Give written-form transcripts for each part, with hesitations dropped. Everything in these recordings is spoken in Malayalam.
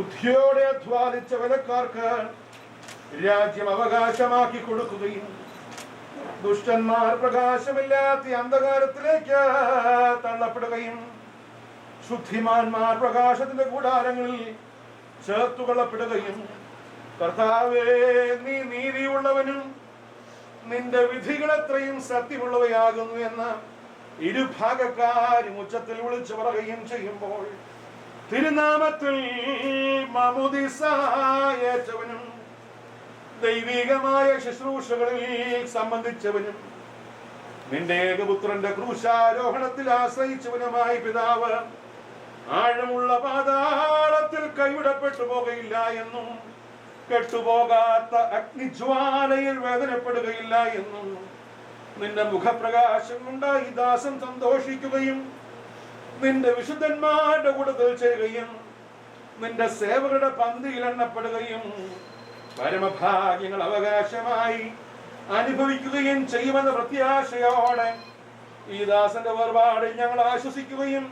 ബുദ്ധിയോടെ അധ്വാനിച്ച വിലക്കാർക്ക് രാജ്യം അവകാശമാക്കി കൊടുക്കുകയും ദുഷ്ടന്മാർ പ്രകാശമില്ലാത്ത അന്ധകാരത്തിലേക്ക് തള്ളപ്പെടുകയും ശുദ്ധിമാന്മാർ പ്രകാശത്തിന്റെ കൂടാരങ്ങളിൽ ചേർത്തുകൊള്ളപ്പെടുകയും കർത്താവേ, നീ നീതിയുള്ളവനും നിന്റെ വിധികൾ എത്രയും സത്യമുള്ളവയാകുന്നു എന്ന് ഇരുഭാഗക്കാരും ഉച്ചത്തിൽ വിളിച്ചു പറയുകയും ചെയ്യുമ്പോൾ തിരുനാമത്തിൽ മാമോദീസ ഏറ്റവനും ദൈവികമായ ശുശ്രൂഷകളിൽ സംബന്ധിച്ചവനും നിന്റെ ഏകപുത്രന്റെ ക്രൂശാരോഹണത്തിൽ ആശ്രയിച്ചവനുമായ പിതാവ് ആഴമുള്ള പാതാളത്തിൽ കൈവിടപ്പെട്ടു പോകയില്ല എന്നും കെട്ടുപോകാത്ത അഗ്നിജ്വാലയിൽ വേദനപ്പെടുകയില്ല എന്നും നിന്റെ മുഖപ്രകാശം കൊണ്ട് ഈ ദാസൻ സന്തോഷിക്കുകയും നിന്റെ വിശുദ്ധന്മാരുടെ കൂട്ടത്തിൽ ചെയ്യുകയും നിന്റെ സേവകരുടെ പന്തിയിൽ എണ്ണപ്പെടുകയും പരമഭാഗ്യങ്ങൾ അവകാശമായി അനുഭവിക്കുകയും ചെയ്യുമെന്ന പ്രത്യാശയോടെ ഈ ദാസന്റെ വേർപാടിൽ ഞങ്ങൾ ആശ്വസിക്കുകയും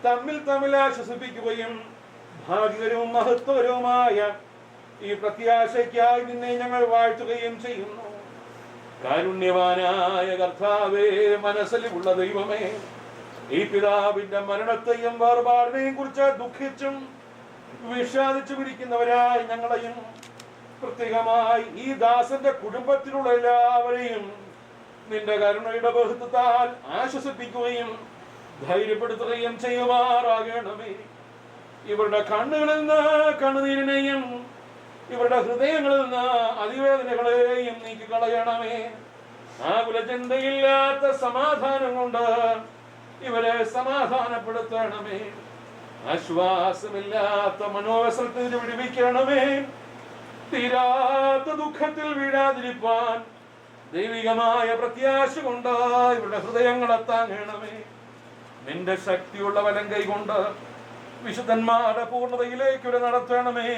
തമ്മിൽ ആശ്വസിപ്പിക്കുകയും ഭാഗ്യകരവും മഹത്വകരവുമായ ഈ പ്രത്യാശയ്ക്കായി നിന്നെ ഞങ്ങൾ വാഴ്ത്തുകയും ചെയ്യുന്നു. കാരുണ്യവാനായ കർത്താവേ, മനസ്സിലുള്ള ദൈവമേ, ഈ പിതാവിന്റെ മരണത്തെയും വേർപാടിനെയും കുറിച്ച് ദുഃഖിച്ചും വിഷാദിച്ചും ഇരിക്കുന്നവരായി ഞങ്ങളെയും പ്രത്യേകമായി ഈ ദാസന്റെ കുടുംബത്തിലുള്ള എല്ലാവരെയും നിന്റെ കരുണയുടെ ബഹുത്വത്താൽ ആശ്വസിപ്പിക്കുകയും ധൈര്യപ്പെടുത്തുകയും ചെയ്യുമാറാകണമേ. ഇവരുടെ കണ്ണുകളിൽ നിന്ന് കണ്ണുനീരിനെയും ഇവരുടെ ഹൃദയങ്ങളിൽ നിന്ന് അതിവേദനകളെയും നീക്കി കളയണമേ. ആകുല ചിന്തയില്ലാത്ത സമാധാനം കൊണ്ട് ഇവരെ സമാധാനപ്പെടുത്തണമേ. ആശ്വാസമില്ലാത്ത മനോവ്യസനത്തിൽ വിടുവിക്കണമേ. തീരാത്ത ദുഃഖത്തിൽ വീഴാതിരിപ്പാൻ ദൈവികമായ പ്രത്യാശ കൊണ്ട് ഇവരുടെ ഹൃദയങ്ങളെ താങ്ങണമേ. നിന്റെ ശക്തിയുള്ള വലം കൈ കൊണ്ട് വിശുദ്ധന്മാരുടെ പൂർണ്ണതയിലേക്ക് ഇവരെ നടത്തണമേ.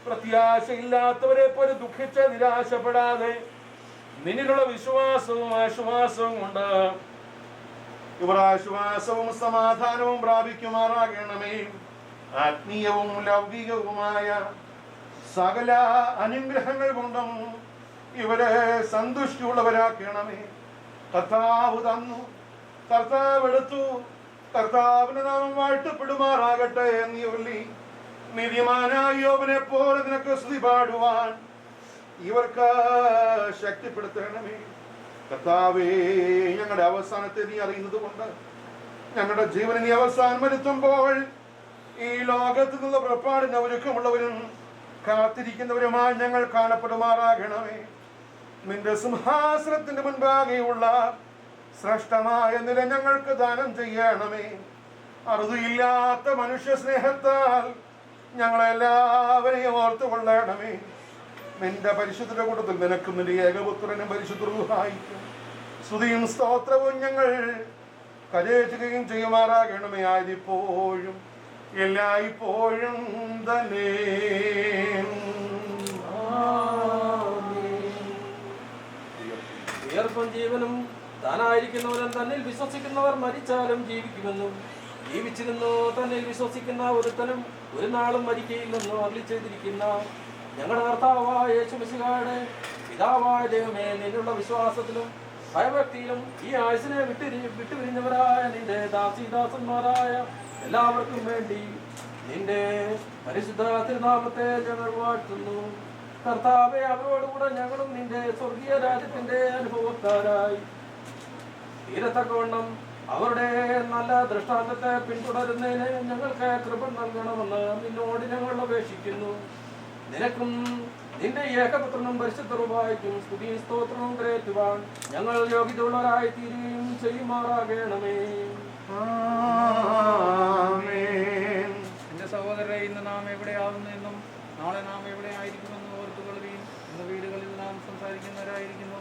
പ്രത്യാശയില്ലാത്തവരെ പോലെ ദുഃഖിച്ച് നിരാശപ്പെടാതെ നിന്നിലുള്ള വിശ്വാസവും ആശ്വാസവും കൊണ്ട് ഇവർ ആശ്വാസവും സമാധാനവും പ്രാപിക്കുമാറാകണമേ. ആത്മീയവും ലൗകികവുമായ സകല അനുഗ്രഹങ്ങൾ കൊണ്ടും ഇവരെ സന്തുഷ്ടിയുള്ളവരാക്കണമേ. കർത്താവ് തന്നു, കർത്താവ് എടുത്തു, കർത്താവിന്റെ നാമം വാഴ്ത്തപ്പെടുമാറാകട്ടെ എന്ന് ചൊല്ലി നീതിമാനായ യോബിനെ പോലെ നിനക്ക് സ്തുതി പാടുവാൻ ഇവർക്ക് ശക്തിപ്പെടുത്തണമേ. കർത്താവേ, ഞങ്ങളുടെ അവസാനത്തെ നീ അറിയുന്നത് കൊണ്ട് ഞങ്ങളുടെ ജീവനെ നീ അവസാനം വരുത്തുമ്പോൾ ഈ ലോകത്ത് നിന്നുള്ള പുറപ്പാടിന് ഒരുക്കമുള്ളവരും കാത്തിരിക്കുന്നവരുമായി ഞങ്ങൾ കാണപ്പെടുമാറാകണമേ. നിന്റെ സിംഹാസനത്തിന്റെ മുൻപാകെയുള്ള ശ്രേഷ്ഠമായ നില ഞങ്ങൾക്ക് ദാനം ചെയ്യണമേ. അറുതിയില്ലാത്ത മനുഷ്യ സ്നേഹത്താൽ ഞങ്ങളെല്ലാവരെയും ഓർത്തുകൊള്ളണമേ. നിന്റെ പരിശുദ്ധ കൂട്ടത്തിൽ നിനക്കും നിന്റെ ഏകപുത്രനും പരിശുദ്ധ റൂഹായിക്കും സ്തുതിയും സ്തോത്രവും ഞങ്ങൾ കരേറ്റുകയും ചെയ്യുമാറാകണമേ. ആയതിപ്പോഴും എല്ലായ്പ്പോഴും തന്നെ. ഉയർപ്പും ജീവനും താനായിരിക്കുന്നവരും തന്നിൽ വിശ്വസിക്കുന്നവർ മരിച്ചാലും ജീവിക്കുമെന്നും ജീവിച്ചിരുന്നു തന്നിൽ വിശ്വസിക്കുന്ന ഒരുത്തനും ഒരു നാളും മരിക്കയില്ലെന്നും അരുളി ചെയ്തിരിക്കുന്ന ഞങ്ങളുടെ കർത്താവായ യേശുമിശിഹായുടെ പിതാവായ ദൈവമേ, നിന്നുള്ള വിശ്വാസത്തിലും ഭയഭക്തിയിലും ഈ ആയുസിനെ വിട്ടുപിരിഞ്ഞവരായ നിന്റെ ദാസീദാസന്മാരായ എല്ലാവർക്കും വേണ്ടി നിന്റെ പരിശുദ്ധ തിരുനാമത്തെ ഞങ്ങൾ വാഴ്ത്തുന്നു. കർത്താവെ, അവരോടുകൂടെ ഞങ്ങളും നിന്റെ സ്വർഗീയ രാജ്യത്തിന്റെ അനുഭവക്കാരായി തീരത്തക്കവണ്ണം അവരുടെ നല്ല ദൃഷ്ടാന്തത്തെ പിന്തുടരുന്നതിന് ഞങ്ങൾക്ക് കൃപ നൽകണമെന്ന് നിന്നോട് ഞങ്ങൾ അപേക്ഷിക്കുന്നു. നിനക്കും നിന്റെ ഏകപുത്രനും പരിശുദ്ധ റൂഹായിക്കും സ്തുതിയും സ്തോത്രവും കരേറ്റുവാൻ ഞങ്ങൾ യോഗ്യതയുള്ളവരായി തീരുകയും ചെയ്യുമാറാകണമേ. എന്റെ സഹോദരരെ, ഇന്ന് നാം എവിടെയാവുന്നു എന്നും നാളെ നാം എവിടെ ആയിരിക്കുമെന്ന് ഓർത്തുകൊള്ളുകയും ഇന്ന് വീടുകളിൽ നാം സംസാരിക്കുന്നവരായിരിക്കുന്നു,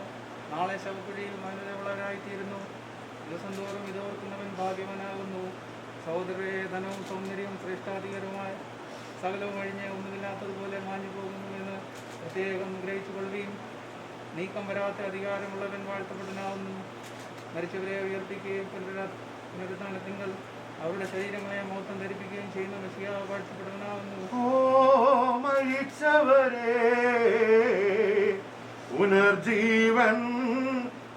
നാളെ ശവക്കുഴിയിൽ മനുഷ്യരായിത്തീരുന്നു. ദിവസം തോറും ഇതോർക്കുന്നവൻ ഭാഗ്യവാനാകുന്നു. സഹോദരരെ, ധനവും സൗന്ദര്യവും ശ്രേഷ്ഠാധികാരവുമായ സകലവും കഴിഞ്ഞ് ഒന്നുമില്ലാത്തതുപോലെ മാഞ്ഞു പോകുന്നു എന്ന് പ്രത്യേകം ഗ്രഹിച്ചു കൊള്ളുകയും നീക്കം വരാത്ത അധികാരമുള്ളവൻ വാഴ്ത്തപ്പെടാനാവുന്നു. മരിച്ചവരെ ഉയർപ്പിക്കുകയും പുനരുദ്ധാനത്തിങ്കൽ അവരുടെ ശരീരങ്ങളെ മൗത്തം ധരിപ്പിക്കുകയും ചെയ്യുന്ന മെസ്സിയ വാഴ്ചപ്പെടുന്നതാകുന്നു. ഓ മരിച്ചവരെ, പുനർജീവൻ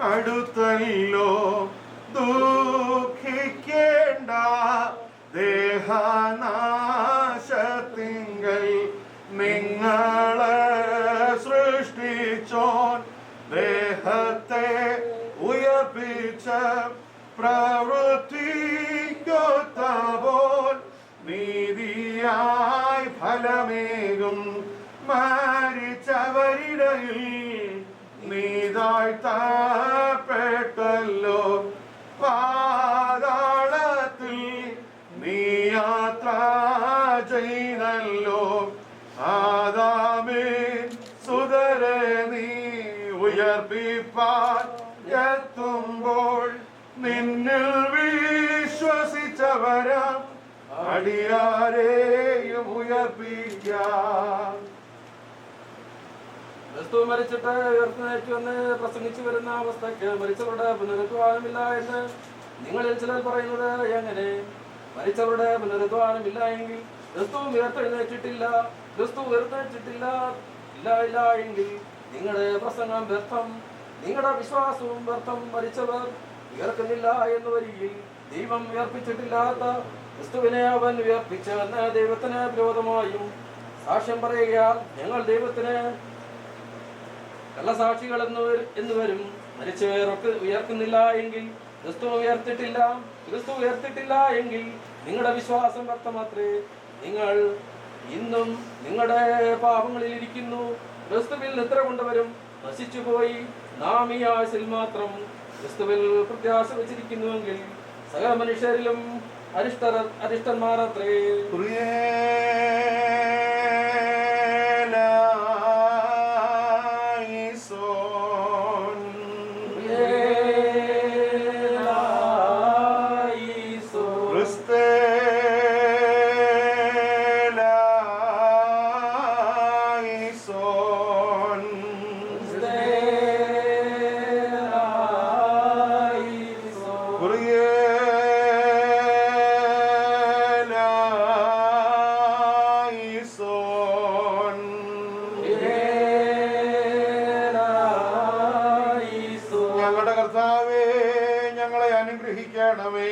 അടുത്തല്ലോ, ദുഃഖിക്കേണ്ട ദേഹനാശത്തിങ്കൽ നിങ്ങളെ സൃഷ്ടിച്ചോൻ ദേഹത്തെ ഉയർപ്പിച്ച പ്രവൃത്തിക്കൊത്തപോൽ നീതിയായി ഫലമേകും മരിച്ചവരിടയിൽ നീതാഴ്ത്തപ്പെട്ടല്ലോ, പാതാളത്തിൽ നീ യാത്ര ചെയ്തല്ലോ, ആദാമേ സുതരെ നീ ഉയർപ്പിപ്പാൻ എത്തുമ്പോൾ നിന്നിൽ വിശ്വസിച്ചവരാം അടിയാരെയും ഉയർപ്പിക്കാം. ക്രിസ്തു മരിച്ചിട്ട് ഉയർത്തെഴുന്നേറ്റുവെന്ന് പ്രസംഗിച്ചു വരുന്ന അവസ്ഥയ്ക്ക് മരിച്ചവരുടെ പുനരുദ്ധാനമില്ല എന്ന് നിങ്ങളിൽ ചിലർ പറയുന്നത് എങ്ങനെ? മരിച്ചവരുടെ പുനരുദ്ധാനമില്ല എങ്കിൽ ക്രിസ്തു ഉയർത്തെഴുന്നേറ്റിട്ടില്ല. ക്രിസ്തു ഉയർത്തെഴുന്നേറ്റിട്ടില്ല ഇല്ല എങ്കിൽ നിങ്ങളുടെ പ്രസംഗം വ്യർത്ഥം, നിങ്ങളുടെ വിശ്വാസവും വ്യർത്ഥം. മരിച്ചവർ ഉയർക്കുന്നില്ല എന്ന് വരികിൽ ദൈവം ഉയർപ്പിച്ചിട്ടില്ലാത്ത ക്രിസ്തുവിനെ അവൻ ഉയർപ്പിച്ചെന്ന് ദൈവത്തിന് വിരോധമായും സാക്ഷ്യം പറയുകയാൽ ഞങ്ങൾ ദൈവത്തിന് കള്ളസാക്ഷികൾ എന്ന് വരും. മരിച്ചവർ ഉയർക്കുന്നില്ല എങ്കിൽ ക്രിസ്തു ഉയർത്തിട്ടില്ല. ക്രിസ്തു ഉയർത്തിട്ടില്ല എങ്കിൽ നിങ്ങളുടെ വിശ്വാസം വ്യർത്ഥമാത്രേ. നിങ്ങൾ ഇന്നും നിങ്ങളുടെ പാപങ്ങളിൽ ഇരിക്കുന്നു. ക്രിസ്തുവിൽ നിദ്ര കൊണ്ടവരും നശിച്ചുപോയി. നാം ഈ ആയുസിൽ മാത്രം ക്രിസ്തുവിൽ പ്രത്യാശ വെച്ചിരിക്കുന്നുവെങ്കിൽ സകല മനുഷ്യരിലും അരിഷ്ടന്മാരത്രേ. ഞങ്ങളുടെ കർത്താവേ, ഞങ്ങളെ അനുഗ്രഹിക്കണമേ.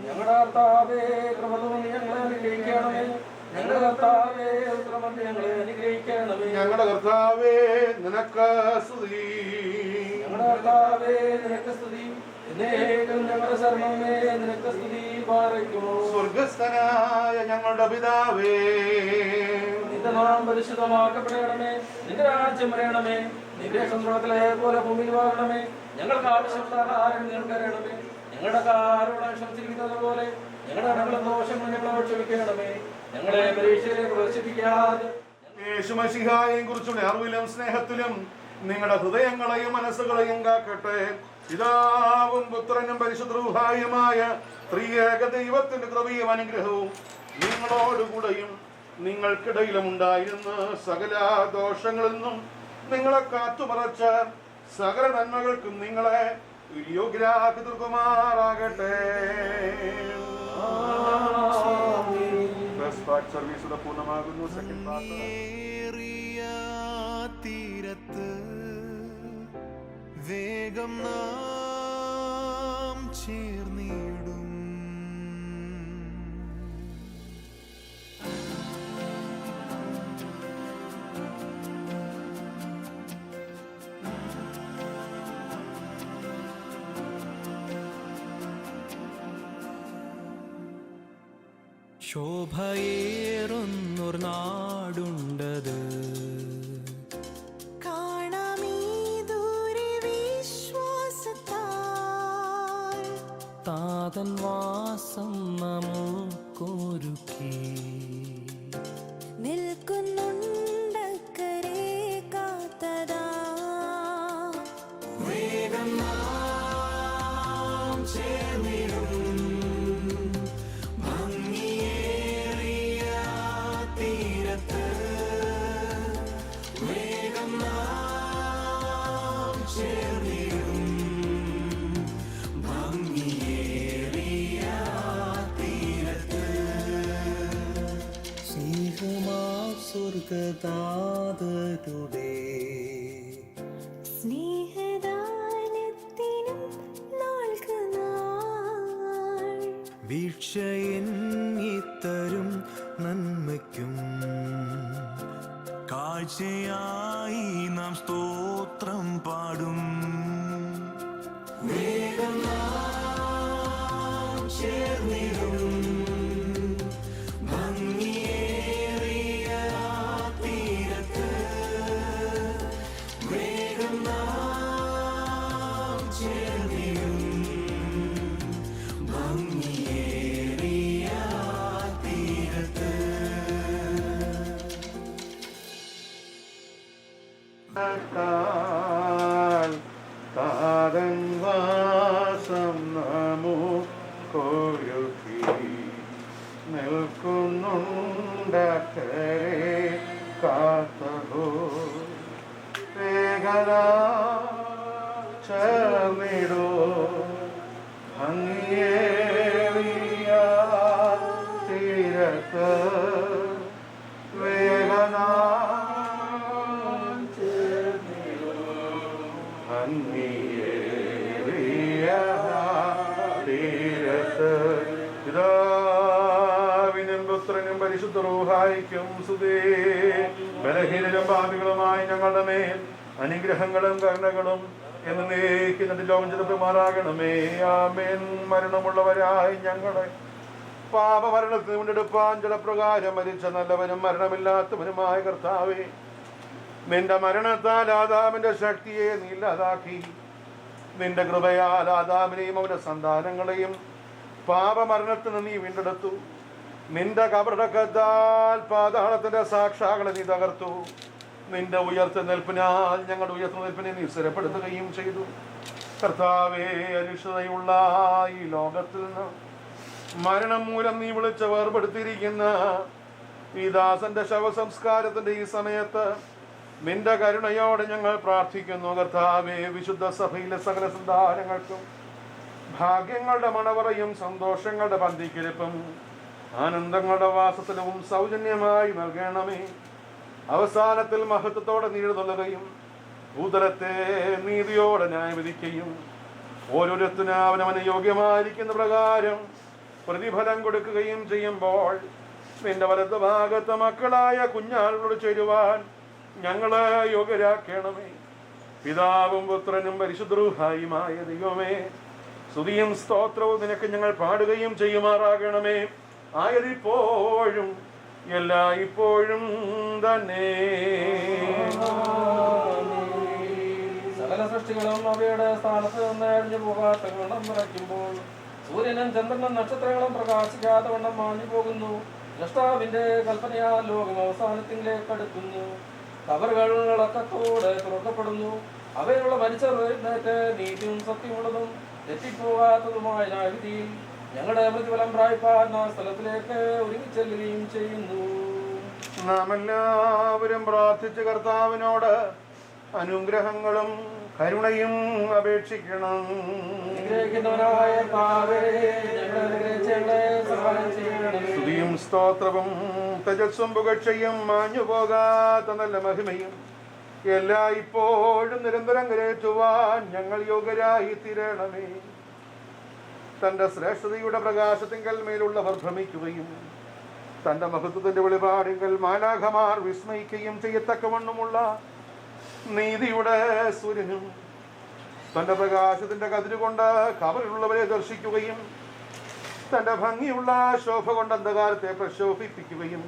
ഞങ്ങളുടെ കർത്താവേ, കൃപ തോന്നി ഞങ്ങളെ അനുഗ്രഹിക്കണമേ. ഞങ്ങളുടെ കർത്താവേ, കൃപ തോന്നി ഞങ്ങളെ അനുഗ്രഹിക്കണമേ. ഞങ്ങളുടെ കർത്താവേ, നിനക്ക് സ്തുതി. ഞങ്ങളുടെ കർത്താവേ, നിനക്ക് സ്തുതി. എന്നേക്കും ഞങ്ങളുടെ ശരണമേ, നിനക്ക് സ്തുതി പാലിക്കുമോ. സ്വർഗസ്ഥനായ ഞങ്ങളുടെ പിതാവേ, നിന്റെ നാം പരിശുദ്ധമാക്കപ്പെടണമേ. നിന്റെ രാജ്യം വരണമേ. നിന്റെ സ്വർഗ്ഗത്തിലെ പോലെ ഭൂമിയിൽ വാഴണമേ. ഞങ്ങൾക്ക് ആവശ്യമുള്ള ആഹാരം ഞങ്ങൾക്ക് തരണമേ. ഞങ്ങളുടെ കാരോട് ക്ഷമിച്ചിരിക്കുന്നത് പോലെ ഞങ്ങളുടെ കടങ്ങളും ദോഷങ്ങളും ഞങ്ങളോട് ക്ഷമിക്കണമേ. ഞങ്ങളെ പരീക്ഷയിലേക്ക് പ്രവേശിപ്പിക്കാതെ യേശുമശിഹായെയും കുറിച്ചുള്ള അറിവിലും സ്നേഹത്തിലും നിങ്ങളുടെ ഹൃദയങ്ങളെയും മനസ്സുകളെയും കാക്കട്ടെ. പിതാവും പുത്രനും പരിശുദ്ധ റൂഹായുമായ ത്രിയേക ദൈവത്തിന്റെ കൃപയും അനുഗ്രഹവും നിങ്ങളോടുകൂടെയും നിങ്ങൾക്കിടയിലും ഉണ്ടായിരുന്ന സകല ദോഷങ്ങളിൽ നിന്നും നിങ്ങളെ കാത്തുമറച്ച സകല നന്മകൾക്കും നിങ്ങളെ യോഗ്യരാക്കി തീർക്കുമാറാകട്ടെ. സർവീസ് പൂർണ്ണമാകുന്നു. സെക്കൻഡ് പ്രാർത്ഥന. തീരത്ത് വേഗം നാം ചേർന്നിടും. ശോഭയേറുന്നൊരു നാടുണ്ടത്, താതൻ വാസം നമുക്കൊരുക്കി നിൽക്കുന്നുണ്ടക്കരെ കാത്തതാ. വേഗം നാം ചേർന്നിടും ഭംഗിയേറിയ തീരത്ത്. വേഗം നാം ചേർന്നിടും ഭംഗിയേറിയ താതരുടെ സ്നേഹദാനത്തിനും നാൾക്ക് നാൾ ഭിക്ഷയെന്നിത്തരും നന്മയ്ക്കും കാഴ്ചയായി നാം സ്തോത്രം പാടും. വേഗം നാം ചേർന്നിടും ഭംഗിയേറിയ തീരത്ത്. വേഗം നാം ചേർന്നിടും ഭംഗിയേറിയ തീരത്ത്. താതൻ വാസം നമുക്കൊരുക്കി നിൽക്കുന്നുണ്ടക്കരെ കാത്തോ വേഗരാ ചേർന്നിടോ ഭംഗിയേറിയ തീരത്ത്. വേഗനാ പിതാവിനും പുത്രനും പരിശുദ്ധ റൂഹായിക്കും സ്തുതി. ബലഹീനരും പാപികളുമായി ഞങ്ങളുടെ മേൽ അനുഗ്രഹങ്ങളും കരുണകളും എന്നേക്കും ലോകം ചെറുപ്പമാറാകണമേ. ആമേൻ. മരണമുള്ളവരായി ഞങ്ങളെ പാപമരണത്തിന് മുന്നെടുപ്പാൻ ജലപ്രകാരം മരിച്ച നല്ലവനും മരണമില്ലാത്തവനുമായ കർത്താവേ, നിന്റെ മരണത്താൽ ആദാമിന്റെ ശക്തിയെ നീ ഇല്ലാതാക്കി. നിന്റെ കൃപയാൽ ആദാമിനെയും അവന്റെ സന്താനങ്ങളെയും പാപമരണത്തിന് നീ വീണ്ടെടുത്തു. നിന്റെ കബറടക്കത്താൽ പാതാളത്തിന്റെ സാക്ഷാകളെ നീ തകർത്തു. നിന്റെ ഉയർത്തെഴുന്നേൽപ്പിനാൽ ഞങ്ങളുടെ ഉയർത്തെഴുന്നേൽപ്പിനെ നീ സ്ഥിരപ്പെടുത്തുകയും ചെയ്തു. കർത്താവേ, അരിഷ്ടതയുള്ള ഈ ലോകത്തിൽ നിന്ന് മരണം മൂലം നീ വിളിച്ച് വേർപെടുത്തിയിരിക്കുന്ന ഈ ദാസന്റെ ശവസംസ്കാരത്തിന്റെ ഈ സമയത്ത് നിന്റെ കരുണയോടെ ഞങ്ങൾ പ്രാർത്ഥിക്കുന്നു. കർത്താവേ, വിശുദ്ധ സഭയിലെ സകല സന്താനങ്ങൾക്കും ഭാഗ്യങ്ങളുടെ മണവറയും സന്തോഷങ്ങളുടെ പന്തിക്കിരിപ്പും ആനന്ദങ്ങളുടെ വാസത്തിലും സൗജന്യമായി നൽകണമേ. അവസാനത്തിൽ മഹത്വത്തോടെ നീഴുന്നുള്ളുകയും ഭൂതലത്തെ നീതിയോടെ ന്യായവിധിക്കുകയും ഓരോരുത്തരും അവനവന് യോഗ്യമായിരിക്കുന്ന പ്രകാരം പ്രതിഫലം കൊടുക്കുകയും ചെയ്യുമ്പോൾ നിന്റെ വലത് ഭാഗത്ത് മക്കളായ കുഞ്ഞാളുകളോട് ചേരുവാൻ ഞങ്ങളെ യോഗ്യരാക്കണമേ. പിതാവും പുത്രനും പരിശുദ്ധ റൂഹായുമായ ദൈവമേ, സ്തുതിയും സ്തോത്രവും നിനക്ക് ഞങ്ങൾ പാടുകയും ചെയ്യുമാറാകണമേ. ആയതിപ്പോഴും എല്ലായ്പ്പോഴും തന്നെ. സകല സൃഷ്ടികളും അവയുടെ സ്ഥാനത്ത് നിന്ന് അഴിഞ്ഞു പോകാത്ത വണ്ണം നിറയ്ക്കുമ്പോൾ സൂര്യനും ചന്ദ്രനും നക്ഷത്രങ്ങളും പ്രകാശിക്കാത്ത വണ്ണം മാഞ്ഞു പോകുന്നു. ദ്രഷ്ടാവിന്റെ കൽപ്പനയാൽ ലോകം അവസാനത്തിലേക്ക് അടുക്കുന്നു. കബറുകൾ ഇളക്കത്തോടെ തുറക്കപ്പെടുന്നു. അവയിലുള്ള മരിച്ചവർ എഴുന്നേറ്റ് നീതിയും സത്യമുള്ളതും തെറ്റിപ്പോകാത്തതുമായ ന്യായവിധിയിൽ ഞങ്ങളുടെ പ്രതിഫലം പ്രാപിപ്പാൻ ആ സ്ഥലത്തിലേക്ക് ഒരുങ്ങിച്ചെല്ലുകയും ചെയ്യുന്നു. നാം എല്ലാവരും പ്രാർത്ഥിച്ച് കർത്താവിനോട് അനുഗ്രഹങ്ങളും കരുണയും അപേക്ഷിക്കണം. അനുഗ്രഹിക്കുന്നവനായ കർത്താവേ, ഞങ്ങളെ അനുഗ്രഹിച്ച് ഞങ്ങളെ സഹായം ചെയ്യണമേ. സ്തുതിയും സ്തോത്രവും തേജസ്സും പുകഴ്ചയും മാഞ്ഞു പോകാത്ത നല്ല മഹിമയും എല്ലായ്പ്പോഴും നിരന്തരം കരേറ്റുവാൻ ഞങ്ങൾ യോഗ്യരായി തീരണമേ. തന്റെ ശ്രേഷ്ഠതയുടെ പ്രകാശത്തിങ്കൽ മേലുള്ളവർ ഭ്രമിക്കുകയും തന്റെ മഹത്വത്തിന്റെ വെളിപാടിങ്കൽ മാലാഖമാർ വിസ്മയിക്കുകയും ചെയ്യത്തക്കവണ്ണമുള്ള നീതിയുടെ സൂര്യനും തന്റെ പ്രകാശത്തിന്റെ കതിരുകൊണ്ട് കബറിലുള്ളവരെ ദർശിക്കുകയും തന്റെ ഭംഗിയുള്ള ശോഭ കൊണ്ട് അന്ധകാരത്തെ പ്രശോഭിപ്പിക്കുകയും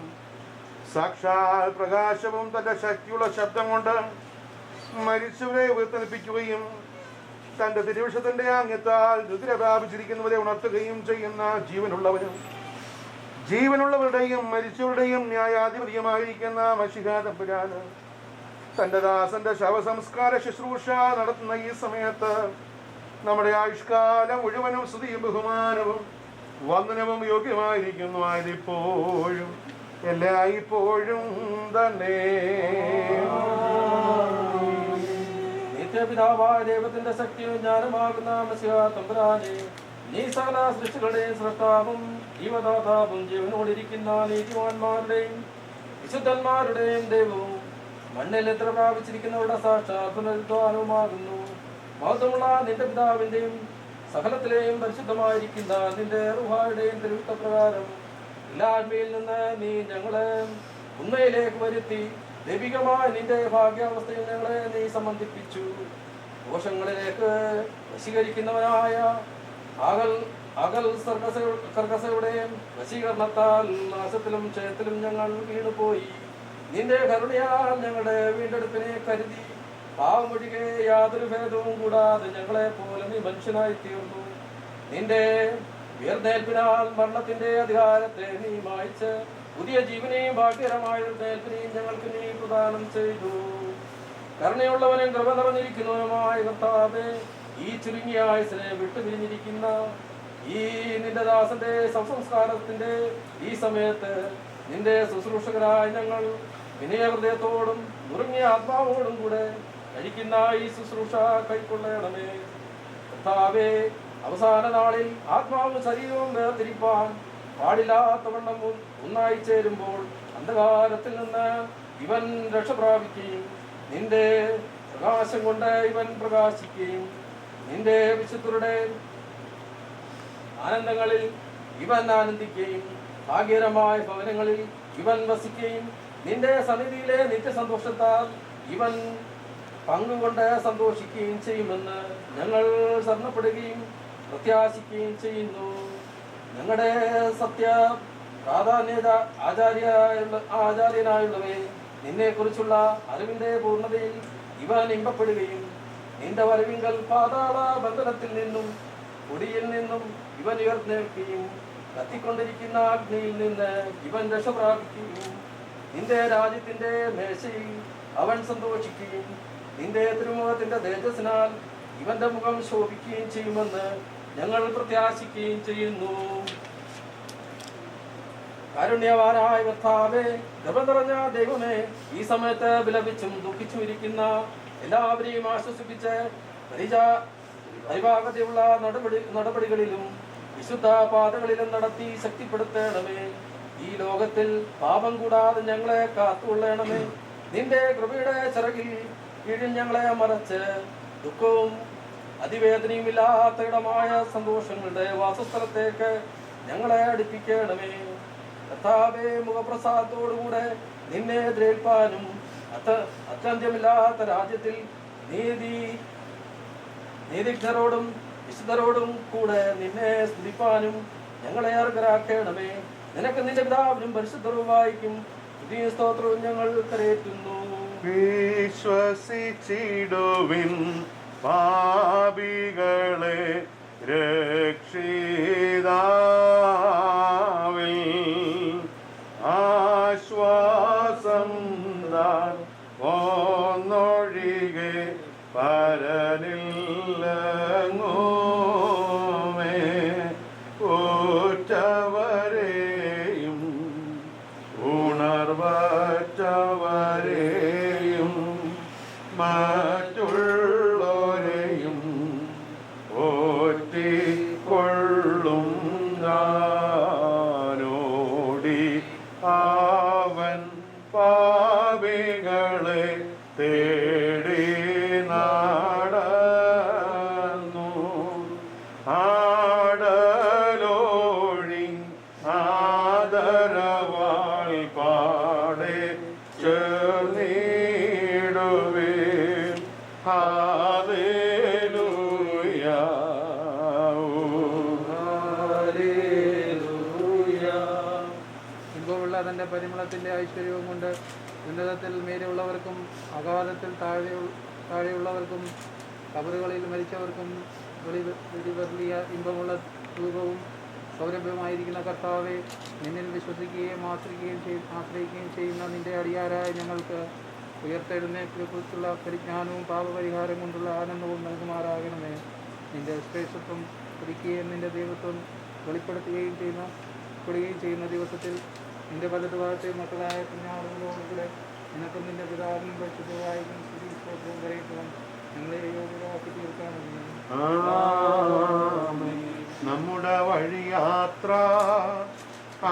സാക്ഷാൽ പ്രകാശവും തന്റെ ശക്തിയുള്ള ശബ്ദം കൊണ്ട് മരിച്ചവരെ ഉയർത്തനിപ്പിക്കുകയും തന്റെ തിരുവിഷത്തിന്റെ ആംഗ്യത്താൽ രുതിര വ്യാപിച്ചിരിക്കുന്നവരെ ഉണർത്തുകയും ചെയ്യുന്ന ജീവനുള്ളവരുടെയും മരിച്ചവരുടെയും ന്യായാധിപതിയുമായിരിക്കുന്ന മശിഹാ തമ്പുരാന് തന്റെ ദാസന്റെ ശവസംസ്കാര ശുശ്രൂഷ നടത്തുന്ന ഈ സമയത്ത് നമ്മുടെ ആയുഷ്കാലം മുഴുവനും സ്തുതിയും ബഹുമാനവും വന്ദനവും യോഗ്യമായിരിക്കുന്നു. ആയതിപ്പോഴും എല്ലായ്പ്പോഴും തന്നെ. നിത്യപിതാവായ ദൈവത്തിന്റെ ശക്തിയും ജ്ഞാനമാകുന്ന മശിഹാ തമ്പുരാനെ, നീ സകല സൃഷ്ടികളുടെയും സൃഷ്ടാവും ജീവദാതാവും ജീവനോടിരിക്കുന്ന നീതിമാന്മാരുടെയും വിശുദ്ധന്മാരുടെയും ദൈവവും മണ്ണിൽ എത്ര പ്രാപിച്ചിരിക്കുന്നവരുടെ സാക്ഷാൽ പുനരുദ്ധാനവുമാകുന്നു. മഹത്വമുള്ള നിന്റെ പിതാവിന്റെയും സകലത്തിലെയും പരിശുദ്ധമായിരിക്കുന്ന നിന്റെ റുഹായുടെയും തിരുവിഷ്ടപ്രകാരം ഇല്ലായ്മയിൽ നിന്ന് നീ ഞങ്ങളെ ഉണ്മയിലേക്ക് വരുത്തി ദൈവികമായ നിന്റെ ഭാഗ്യാവസ്ഥയിൽ ഞങ്ങളെ നീ സംബന്ധിപ്പിച്ചു. ദോഷങ്ങളിലേക്ക് വശീകരിക്കുന്നവനായ അകൽ സർഗസയുടെയും വശീകരണത്താൽ നാശത്തിലും ക്ഷയത്തിലും ഞങ്ങൾ വീണുപോയി. നിന്റെ കരുണയാൽ ഞങ്ങളുടെ വീണ്ടെടുപ്പിനെ കരുതി പാവമൊഴികെ യാതൊരു ഭേദവും കൂടാതെ ഞങ്ങളെ പോലെ നീ മനുഷ്യനായി തീർന്നു. നിന്റെ ഉയർന്നേൽപ്പിനാൽ മരണത്തിന്റെ അധികാരത്തെ നീ മായ്ച്ച് പുതിയ ജീവനെയും ഭാഗ്യകരമായ ഉയർന്നേൽപ്പിനെയും ഞങ്ങൾക്ക് നീ പ്രദാനം ചെയ്തു. കരുണയുള്ളവനും കൃപ നിറഞ്ഞിരിക്കുന്നവനുമായ കർത്താവേ, ഈ ചുരുങ്ങിയ ആയുസിനെ വിട്ടുപിരിഞ്ഞിരിക്കുന്ന ഈ നിന്റെ ദാസന്റെ സംസ്കാരത്തിന്റെ ഈ സമയത്ത് നിന്റെ ശുശ്രൂഷകരായ ഞങ്ങൾ വിനയഹൃദയത്തോടും നുറുങ്ങിയ ആത്മാവോടും കൂടെ കഴിക്കുന്ന ഈ ശുശ്രൂഷ കൈക്കൊള്ളണമേ. കർത്താവേ, അവസാന നാളിൽ ആത്മാവും ശരീരവും വേർതിരിപ്പാൻ പാടില്ലാത്തവണ്ണം ഒന്നായി ചേരുമ്പോൾ അന്ധകാരത്തിൽ നിന്ന് ഇവൻ രക്ഷ പ്രാപിക്കുകയും നിന്റെ പ്രകാശം കൊണ്ട് ഇവൻ പ്രകാശിക്കുകയും നിന്റെ വിശുദ്ധരുടെ ആനന്ദങ്ങളിൽ ഇവൻ ആനന്ദിക്കുകയും ഭാഗ്യകരമായ ഭവനങ്ങളിൽ ഇവൻ വസിക്കുകയും നിന്റെ സന്നിധിയിലെ നിത്യസന്തോഷത്താൽ ഇവൻ പങ്കുകൊണ്ട് സന്തോഷിക്കുകയും ചെയ്യുമെന്ന് ഞങ്ങൾ ശരണപ്പെടുകയും പ്രത്യാശിക്കുകയും ചെയ്യുന്നു. ഞങ്ങളുടെ സത്യ പ്രാധാന്യത ആചാര്യനായുള്ളവേ, നിന്നെ കുറിച്ചുള്ള അറിവിന്റെ പൂർണ്ണതയിൽ ഇവൻ ഇമ്പപ്പെടുകയും നിന്റെ വരവിങ്കൽ പാതാള ബന്ധനത്തിൽ നിന്നും പൊടിയിൽ നിന്നും ഇവൻ ഉയർന്നേൽക്കുകയും കത്തിക്കൊണ്ടിരിക്കുന്ന അഗ്നിയിൽ നിന്ന് ഇവൻ രക്ഷ പ്രാപിക്കുകയും നിന്റെ രാജ്യത്തിന്റെ മേശയിൽ അവൻ സന്തോഷിക്കുകയും നിന്റെ തിരുമുഖത്തിന്റെ തേജസ്സിനാൽ ഇവന്റെ മുഖം ശോഭിക്കുകയും ചെയ്യുമെന്ന് ഞങ്ങൾ പ്രത്യാശിക്കുകയും ചെയ്യുന്നു. കാരുണ്യവാനായ കർത്താവേ, കൃപ നിറഞ്ഞ ദൈവമേ, ഈ സമയത്ത് വിലപിച്ചും ദുഃഖിച്ചും ഇരിക്കുന്ന എല്ലാവരെയും ആശ്വസിപ്പിച്ച് പരിഭാഗതയുള്ള നടപടികളിലും വിശുദ്ധ പാതകളിലും നടത്തി ശക്തിപ്പെടുത്തണമേ. ഈ ലോകത്തിൽ പാപം കൂടാതെ ഞങ്ങളെ കാത്തുകൊള്ളണമേ. നിന്റെ കൃപയുടെ ചിറകിൽ കീഴിൽ ഞങ്ങളെ മറച്ച് ദുഃഖവും അതിവേദനയും ഇല്ലാത്ത ഇടമായ സന്തോഷങ്ങളുടെ വാസസ്ഥലത്തേക്ക് ഞങ്ങളെ അടുപ്പിക്കണമേ. കർത്താവേ, മുഖപ്രസാദത്തോടുകൂടെ നിന്നെ എതിരേൽപ്പാനും അത്യന്ത്യമില്ലാത്ത രാജ്യത്തിൽ നീതിജ്ഞരോടും വിശുദ്ധരോടും കൂടെ നിന്നെ സ്തുതിപ്പാനും ഞങ്ങളെ അർഹരാക്കണമേ. നിനക്ക് നിന്റെ പിതാവിനും പരിശുദ്ധരുമായിരിക്കും പുതിയ സ്തോത്രവും ഞങ്ങൾ കരയേറ്റുന്നു. വിശ്വസിച്ചിടുവിൻ പാപികളെ രക്ഷിതാവിൽ ആശ്വാസം താൻ ഒന്നൊഴികെ പരനില്ലങ്ങോമേ ഉറ്റവരെയും ഉണർവറ്റവരെയും മറ്റുള്ളവരെയും ഓറ്റിക്കൊള്ളും ഞാനോടി അവൻ പാപികളെ തേടി നടന്നു. ആടലോഴി ആദരവാൾ പാടെ ചേർന്നിടുവേ. ഹല്ലേലൂയ ഇമ്പമുള്ള തൻ്റെ പരിമളത്തിൻ്റെ ഐശ്വര്യവും കൊണ്ട് ഉന്നതത്തിൽ മേലെയുള്ളവർക്കും അഗാധത്തിൽ താഴെയുള്ളവർക്കും കബറുകളിൽ മരിച്ചവർക്കും വെളിവെറിയ ഇമ്പമുള്ള ധൂപവും സൗരഭ്യമായിരിക്കുന്ന കർത്താവെ, നിന്നിൽ വിശ്വസിക്കുകയും ആശ്രയിക്കുകയും ചെയ്യുന്ന നിന്റെ അടിയാരായ ഞങ്ങൾക്ക് ഉയർത്തെഴുന്നേൽപ്പിനെക്കുറിച്ചുള്ള പരിജ്ഞാനവും പാപപരിഹാരം കൊണ്ടുള്ള ആനന്ദവും നൽകുമാറാകണമേ. നിന്റെ ശ്രേഷ്ഠത്വം പഠിക്കുകയും നിന്റെ ദൈവത്വം വെളിപ്പെടുത്തുകയും ചെയ്യുന്ന ദിവസത്തിൽ നിന്റെ വലതുഭാഗത്തെ മക്കളായ കുഞ്ഞാടുകളോടുകൂടെ നിനക്കും നിന്റെ പിതാവിനും പരിശുദ്ധവായും സ്തുതിസ്തോത്രവും കരയറ്റുവാൻ ഞങ്ങളെ യോഗ്യരാക്കി തീർക്കാമെന്ന്. നമ്മുടെ വഴിയാത്ര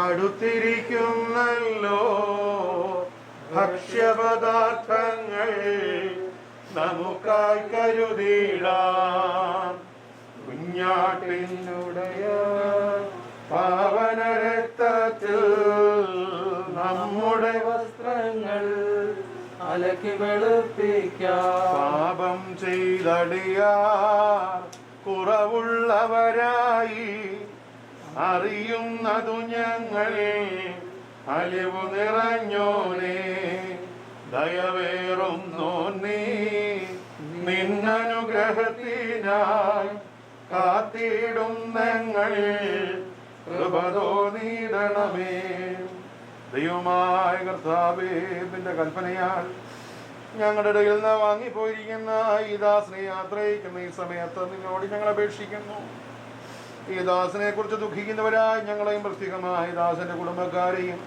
അടുത്തിരിക്കുന്നല്ലോ. ഭക്ഷ്യപദാർത്ഥങ്ങൾ നമുക്കായി കരുതിടാം. കുഞ്ഞാട്ടിനുടയ പാവന രക്തത്തിൽ നമ്മുടെ വസ്ത്രങ്ങൾ അലക്കി വെളുപ്പിക്കാം. പാപം ചെയ്തടിയാർ കുറവുള്ളവരായി അറിയുന്നതു ഞങ്ങൾ. അലിവു നിറഞ്ഞോനെ ദയവേറുന്നോന്നീ നിന്നനുഗ്രഹത്തിനായി കാത്തിടും ഞങ്ങൾ. കൃപ തോന്നിയിടണമേ. ദൈവമായ കർത്താവേ, നിന്റെ കൽപ്പനയാൽ ഞങ്ങളുടെ ഇടയിൽ നിന്ന് വാങ്ങിപ്പോയിരിക്കുന്ന ഈ ദാസനെ യാത്രയിക്കുന്ന ഈ സമയത്ത് നിന്നോട് ഞങ്ങൾ അപേക്ഷിക്കുന്നു. ഈ ദാസനെ കുറിച്ച് ദുഃഖിക്കുന്നവരായി ഞങ്ങളെയും പ്രത്യേകമായ ദാസന്റെ കുടുംബക്കാരെയും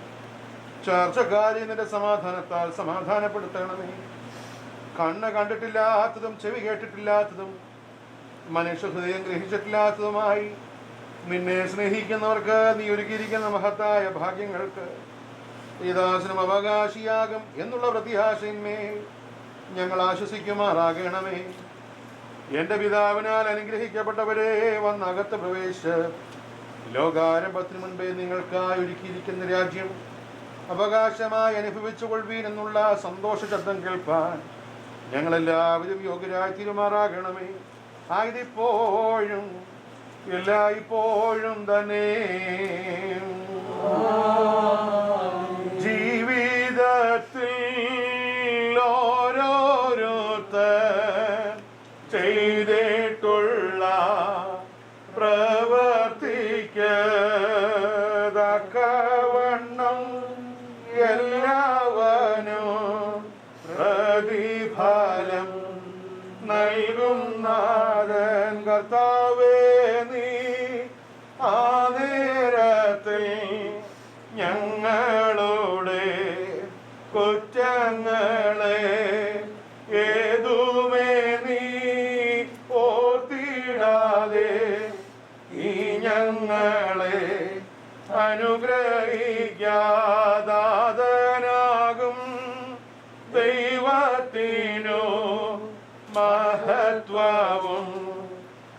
ചർച്ചക്കാരെയും നിന്റെ സമാധാനത്താൽ സമാധാനപ്പെടുത്തണമേ. കണ്ണ് കണ്ടിട്ടില്ലാത്തതും ചെവി കേട്ടിട്ടില്ലാത്തതും മനുഷ്യ ഹൃദയം ഗ്രഹിച്ചിട്ടില്ലാത്തതുമായി നിന്നെ സ്നേഹിക്കുന്നവർക്ക് നീ ഒരുക്കിയിരിക്കുന്ന മഹത്തായ ഭാഗ്യങ്ങൾക്ക് ഈ ദാസനും അവകാശിയാകും എന്നുള്ള പ്രത്യാശയിന്മേൽ ഞങ്ങൾ ആശ്വസിക്കുമാറാകണമേ. എൻ്റെ പിതാവിനാൽ അനുഗ്രഹിക്കപ്പെട്ടവരെ വന്നകത്ത് പ്രവേശിച്ച് ലോകാരംഭത്തിന് മുൻപേ നിങ്ങൾക്കായി ഒരുക്കിയിരിക്കുന്ന രാജ്യം അവകാശമായി അനുഭവിച്ചു കൊള്ളുവീൻ എന്നുള്ള സന്തോഷ ശബ്ദം കേൾപ്പാൻ ഞങ്ങളെല്ലാവരും യോഗ്യരായി തീരുമാറാകണമേ. ആയതിപ്പോഴും എല്ലായ്പ്പോഴും തന്നെ. ജീവിതത്തിൽ ഓരോരുത്തർ ചെയ്തിട്ടുള്ള പ്രവർത്തിക്ക് തക്കവണ്ണം എല്ലാവനും പ്രതിഫലം നൽകും നാഥൻ. കർത്താവേ, നീ ആ നേരത്തിൽ ഞങ്ങളുടെ കുറ്റങ്ങളെ ഏതുമേ നീ ഓർത്തിടാതെ ഈ ഞങ്ങളെ അനുഗ്രഹിക്കാതാതനാകും ദൈവത്തിനു മഹത്വവും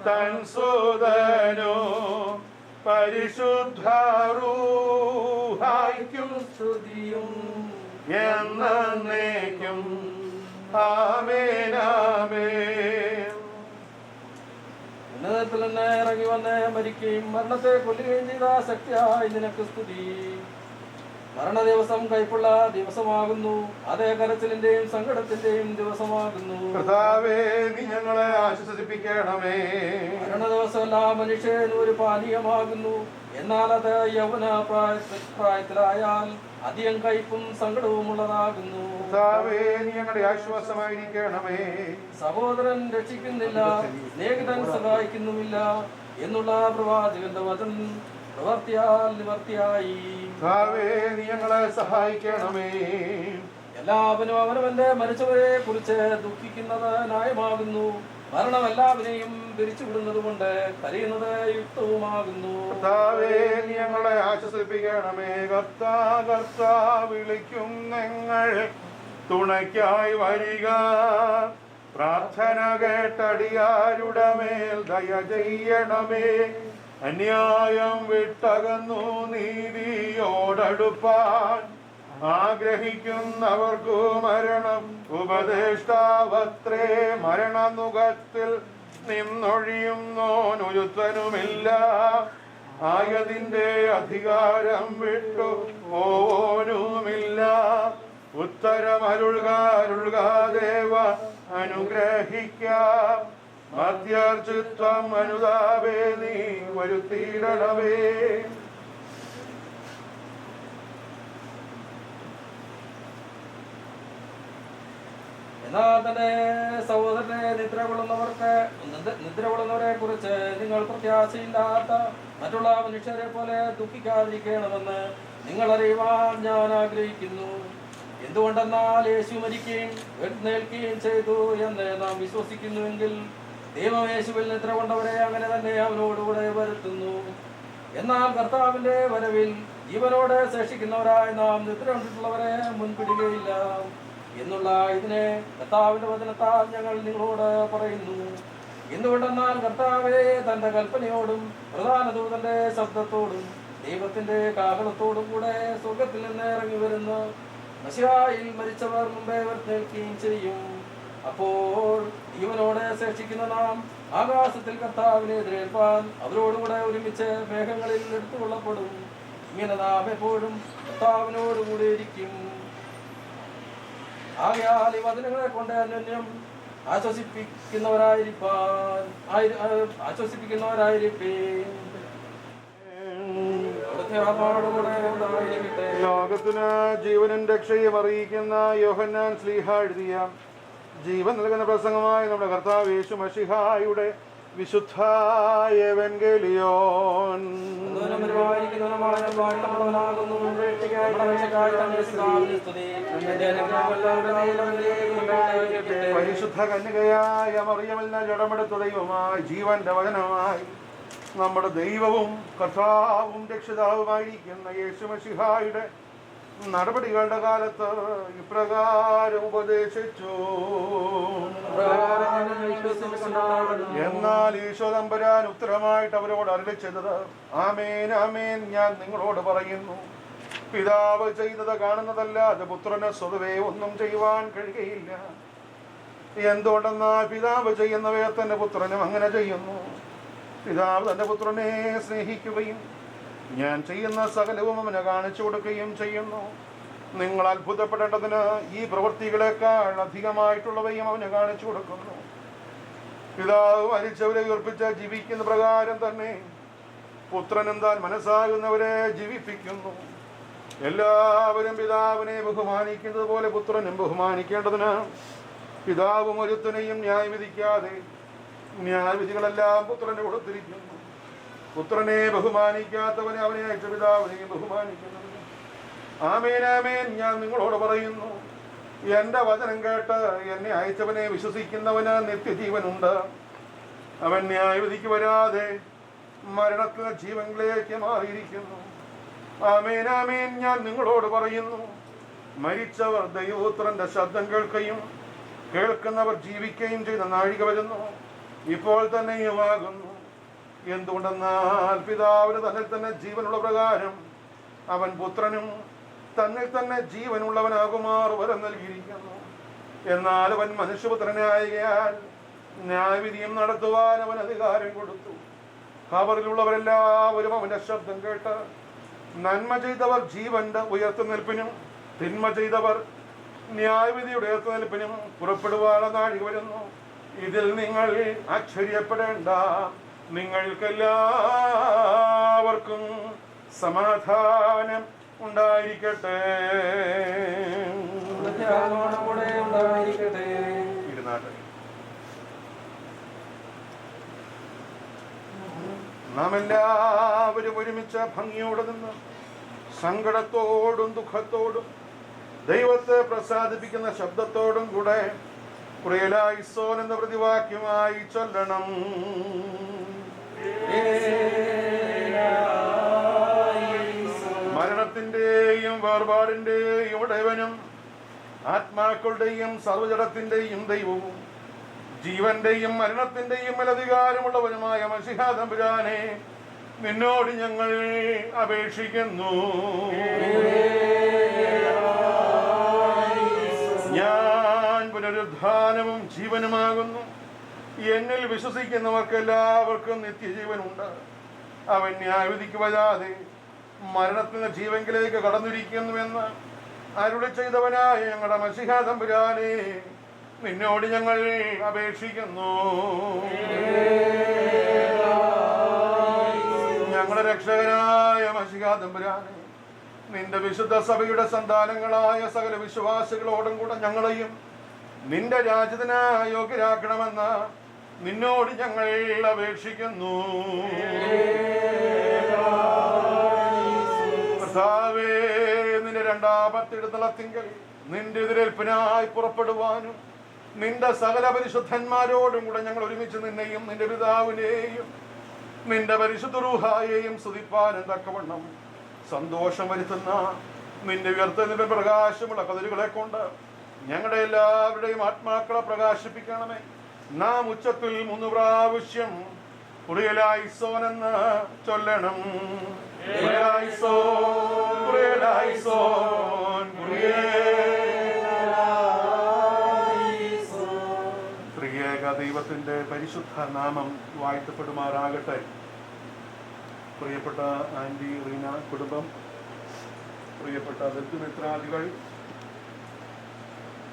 തൻ സുതനോ പരിശുദ്ധരൂഹായ്ക്കും സ്തുതിയും എന്നേക്കും. ആമേൻ ആമേൻ. ഉന്നതത്തിൽ നിന്ന് ഇറങ്ങി വന്ന് മരിക്കുകയും മരണത്തെ കൊല്ലുകയും ചെയ്ത ശക്തിയായി നിനക്ക് സ്തുതി. മരണ ദിവസം കൈപ്പുള്ള ദിവസമാകുന്നു, അതേ കരച്ചിലിന്റെയും സങ്കടത്തിന്റെയും ദിവസമാകുന്നു. കർത്താവേ, നീ ഞങ്ങളെ ആശ്വസിപ്പിക്കണമേ. മരണ ദിവസമെല്ലാം മനുഷ്യന് ഒരു പാനീയമാകുന്നു, എന്നാൽ അത് യൗവന പ്രായത്തിലായാൽ അധികം കയ്പും സങ്കടവും ഉള്ളതാകുന്നു. കർത്താവേ, നീ ഞങ്ങളുടെ ആശ്വാസമായിരിക്കണമേ. സഹോദരൻ രക്ഷിക്കുന്നില്ല, സ്നേഹിതൻ സഹായിക്കുന്നുമില്ല എന്നുള്ള പ്രവാചകന്റെ വചനം പ്രവർത്തിയാൽ നിവർത്തിയായി. കർത്താവേ, നീ ഞങ്ങളെ സഹായിക്കണമേ. എല്ലാവരും അവനവന്റെ മരിച്ചവരെ കുറിച്ച് ദുഃഖിക്കുന്നത് ന്യായമാകുന്നു. മരണം എല്ലാവരെയും പിരിച്ചുവിടുന്നത് കൊണ്ട് കരയുന്നത് യുക്തവുമാകുന്നു. കർത്താവേ, നീ ഞങ്ങളെ ആശ്വസിപ്പിക്കണമേ. കർത്താ വിളിക്കും നിങ്ങൾ തുണയ്ക്കായി വരിക. പ്രാർത്ഥന കേട്ടടിയാരുടെ മേൽ ദയ ചെയ്യണമേ. അന്യായം വിട്ടകന്നു നീതിയോടടുപ്പാൻ ആഗ്രഹിക്കുന്നവർക്കു മരണം ഉപദേഷ്ടാവത്രേ. മരണനുഖത്തിൽ നിന്നൊഴിയുന്നോനൊരുത്തനുമില്ല. ആയതിന്റെ അധികാരം വിട്ടു പോനുമില്ല. ഉത്തരമരുൾക ദേവ അനുഗ്രഹിക്കാം. മധ്യർച്ചിത്വം അനുതാപേ നീ വരുത്തിയിടണമേ. എന്നാൽ തന്നെ സഹോദരനെ നിദ്ര കൊള്ളുന്നവരെ കുറിച്ച് നിങ്ങൾ പ്രത്യാശയില്ലാത്ത മറ്റുള്ള മനുഷ്യരെ പോലെ ദുഃഖിക്കാതിരിക്കണമെന്ന് നിങ്ങൾ അറിയുവാൻ ഞാൻ ആഗ്രഹിക്കുന്നു. എന്തുകൊണ്ടെന്നാൽ യേശു മരിക്കുകയും എഴുന്നേൽക്കുകയും ചെയ്തു എന്ന് നാം വിശ്വസിക്കുന്നുവെങ്കിൽ ദൈവം യേശുവിൽ നിദ്ര കൊണ്ടവരെ അങ്ങനെ തന്നെ അവനോടുകൂടെ വരുത്തുന്നു. എന്നാൽ കർത്താവിന്റെ വരവിൽ ജീവനോടെ ശേഷിക്കുന്നവരായ നാം നിദ്ര കൊണ്ടിട്ടുള്ളവരെ മുൻപിടുകയില്ല എന്നുള്ള ഇതിനെ കർത്താവിന്റെ വചനത്താൽ ഞങ്ങൾ നിങ്ങളോട് പറയുന്നു. എന്തുകൊണ്ടെന്നാൽ കർത്താവെ തന്റെ കൽപ്പനയോടും പ്രധാന ദൂതന്റെ ശബ്ദത്തോടും ദൈവത്തിന്റെ കാഹളത്തോടും കൂടെ സ്വർഗത്തിൽ നിന്ന് ഇറങ്ങി വരുന്ന മശിഹായിൽ മരിച്ചവർ മുമ്പേ നിൽക്കുകയും ചെയ്യും. അപ്പോൾ ജീവനോടെ ശേഷിക്കുന്ന നാം ആകാശത്തിൽ കർത്താവിനെ എതിരേൽപ്പാൻ അവരോടുകൂടെ ഒരുമിച്ച് മേഘങ്ങളിൽ എടുത്തുകൊള്ളപ്പെടും. ഇങ്ങനെ നാം എപ്പോഴും കർത്താവിനോടുകൂടെ ഇരിക്കും. ആകയാൽ ഈ വചനങ്ങളെ കൊണ്ട് അന്യോന്യം ആശ്വസിപ്പിക്കുന്നവരായിരിക്കും. ലോകത്തിന് ജീവനും രക്ഷയും അറിയിക്കുന്ന യോഹന്നാൻ ശ്ലീഹ എഴുതിയ ജീവൻ നൽകുന്ന പ്രസംഗമായ നമ്മുടെ കർത്താവ് യേശു മശിഹായുടെ വിശുദ്ധ എവൻഗേലിയോൻ. പരിശുദ്ധ കന്യകയായ മറിയമെന്ന ജഡമെടുത്ത ദൈവമായി ജീവന്റെ വചനമായി നമ്മുടെ ദൈവവും കർത്താവും രക്ഷിതാവുമായിരിക്കുന്ന യേശു മശിഹായുടെ നടപടികളുടെ കാലത്ത് ഇപ്രകാരം ഉപദേശിച്ചു. എന്നാൽ ഈശോ തമ്പുരാൻ ഉത്തരമായിട്ട് അവരോട് അരുളി ചെയ്തത്, ആമേൻ ആമേൻ ഞാൻ നിങ്ങളോട് പറയുന്നു, പിതാവ് ചെയ്തത് കാണുന്നതല്ലാതെ പുത്രന് സ്വതവേ ഒന്നും ചെയ്യുവാൻ കഴിയുകയില്ല. എന്തുകൊണ്ടെന്നാൽ പിതാവ് ചെയ്യുന്നവയെ തന്റെ പുത്രനും അങ്ങനെ ചെയ്യുന്നു. പിതാവ് തന്റെ പുത്രനെ സ്നേഹിക്കുകയും ഞാൻ ചെയ്യുന്ന സകലവും അവന് കാണിച്ചു കൊടുക്കുകയും ചെയ്യുന്നു. നിങ്ങൾ അത്ഭുതപ്പെടേണ്ടതിന് ഈ പ്രവൃത്തികളെക്കാൾ അധികമായിട്ടുള്ളവയും അവന് കാണിച്ചു കൊടുക്കുന്നു. പിതാവ് മരിച്ചവരെ ഉയർപ്പിച്ച് ജീവിക്കുന്ന പ്രകാരം തന്നെ പുത്രനും താൻ മനസ്സാകുന്നവരെ ജീവിപ്പിക്കുന്നു. എല്ലാവരും പിതാവിനെ ബഹുമാനിക്കുന്നത് പോലെ പുത്രനും ബഹുമാനിക്കേണ്ടതിന് പിതാവും ഒരുത്തനെയും ന്യായവിധിക്കാതെ ന്യായവിധികളെല്ലാം പുത്രന് കൊടുത്തിരിക്കുന്നു. പുത്രനെ ബഹുമാനിക്കാത്തവനെ അവനെ അയച്ച പിതാവിനെയും ബഹുമാനിക്കുന്നത്. ആമേൻ ആമേൻ ഞാൻ നിങ്ങളോട് പറയുന്നു, എന്റെ വചനം കേട്ട് എന്നെ അയച്ചവനെ വിശ്വസിക്കുന്നവന് നിത്യജീവനുണ്ട്. അവൻ ന്യായവിധിക്ക് വരാതെ മരണത്തിന് ജീവനിലേക്ക് മാറിയിരിക്കുന്നു. ആമേൻ ആമേൻ ഞാൻ നിങ്ങളോട് പറയുന്നു, മരിച്ചവർ ദൈവപുത്രന്റെ ശബ്ദം കേൾക്കുകയും കേൾക്കുന്നവർ ജീവിക്കുകയും ചെയ്യുന്ന നാഴിക വരുന്നു, ഇപ്പോൾ തന്നെയുമാകുന്നു. എന്തുകൊണ്ടെന്നാൽ പിതാവിന് തന്നിൽ തന്നെ ജീവനുള്ള പ്രകാരം അവൻ പുത്രനും തന്നിൽ തന്നെ ജീവനുള്ളവനാകുമാർ വരം നൽകിയിരിക്കുന്നു. എന്നാൽ അവൻ മനുഷ്യപുത്രനായകയാൽ ന്യായവിധിയും നടത്തുവാൻ അവൻ അധികാരം കൊടുത്തു. ഖബറിലുള്ളവരെല്ലാവരും അവന്റെ ശബ്ദം കേട്ട് നന്മ ചെയ്തവർ ജീവന്റെ ഉയർത്തുനിൽപ്പിനും തിന്മ ചെയ്തവർ ന്യായവിധിയുടെ ഉയർത്തുനിൽപ്പിനും പുറപ്പെടുവാനുള്ള നാഴിക വരുന്നു. ഇതിൽ നിങ്ങൾ ആശ്ചര്യപ്പെടേണ്ട. നിങ്ങൾക്കെല്ലാവർക്കും സമാധാനം ഉണ്ടായിരിക്കട്ടെ. നാം എല്ലാവരും ഒരുമിച്ച് ഭംഗിയോടെ നിന്ന് സങ്കടത്തോടും ദുഃഖത്തോടും ദൈവത്തെ പ്രസാദിപ്പിക്കുന്ന ശബ്ദത്തോടും കൂടെ പ്രിയലായിസോൻ എന്ന പ്രതിവാക്യമായി ചൊല്ലണം. മരണത്തിന്റെയും വേർപാടിന്റെയും ഉടയവനും ആത്മാക്കളുടെയും സർവജടത്തിന്റെയും ദൈവവും ജീവന്റെയും മരണത്തിന്റെയും മേലധികാരമുള്ളവനുമായ മശിഹാ തമ്പുരാനെ നിന്നോട് ഞങ്ങൾ അപേക്ഷിക്കുന്നു. ഞാൻ പുനരുദ്ധാനവും ജീവനുമാകുന്നു. എന്നിൽ വിശ്വസിക്കുന്നവർക്ക് എല്ലാവർക്കും നിത്യജീവനുണ്ട്. അവൻ ന്യായവിധിക്ക് വരാതെ മരണത്തിന് ജീവങ്കിലേക്ക് കടന്നിരിക്കുന്നുവെന്ന് അരുളി ചെയ്തവനായ ഞങ്ങളുടെ മശിഹാ തമ്പുരാനെ നിന്നോട് ഞങ്ങൾ അപേക്ഷിക്കുന്നു. ഞങ്ങളുടെ രക്ഷകനായ മശിഹാ തമ്പുരാനെ, നിന്റെ വിശുദ്ധ സഭയുടെ സന്താനങ്ങളായ സകല വിശ്വാസികളോടും കൂടെ ഞങ്ങളെയും നിന്റെ രാജ്യത്തിന് യോഗ്യരാക്കണമെന്ന് നിന്നോട് ഞങ്ങൾ അപേക്ഷിക്കുന്നു. കർത്താവേ, നിന്റെ രണ്ടാമത്തെ എഴുന്നള്ളത്തിങ്കൽ നിന്റെ എതിരേൽപ്പിനായി പുറപ്പെടുവാനും നിന്റെ സകല പരിശുദ്ധന്മാരോടും കൂടെ ഞങ്ങൾ ഒരുമിച്ച് നിന്നെയും നിന്റെ പിതാവിനെയും നിന്റെ പരിശുദ്ധ റൂഹായെയും സ്തുതിപ്പാനും തക്കവണ്ണം സന്തോഷം വരുത്തുന്ന നിന്റെ ഉയർത്തലിന്റെ പ്രകാശമുള്ള കതിരുകളെ കൊണ്ട് ഞങ്ങളുടെ എല്ലാവരുടെയും ആത്മാക്കളെ പ്രകാശിപ്പിക്കണമേ. നാം ഉച്ചത്തിൽ 3 പ്രാവശ്യം കുറിയലായിസോൻ എന്ന് ചൊല്ലണം. കുറിയലായിസോൻ, കുറിയലായിസോൻ, ത്രിയേക ദൈവത്തിന്റെ പരിശുദ്ധ നാമം വാഴ്ത്തപ്പെടുമാറാകട്ടെ. പ്രിയപ്പെട്ട ആന്റി റീന കുടുംബം, പ്രിയപ്പെട്ട ബന്ധുമിത്രാദികൾ,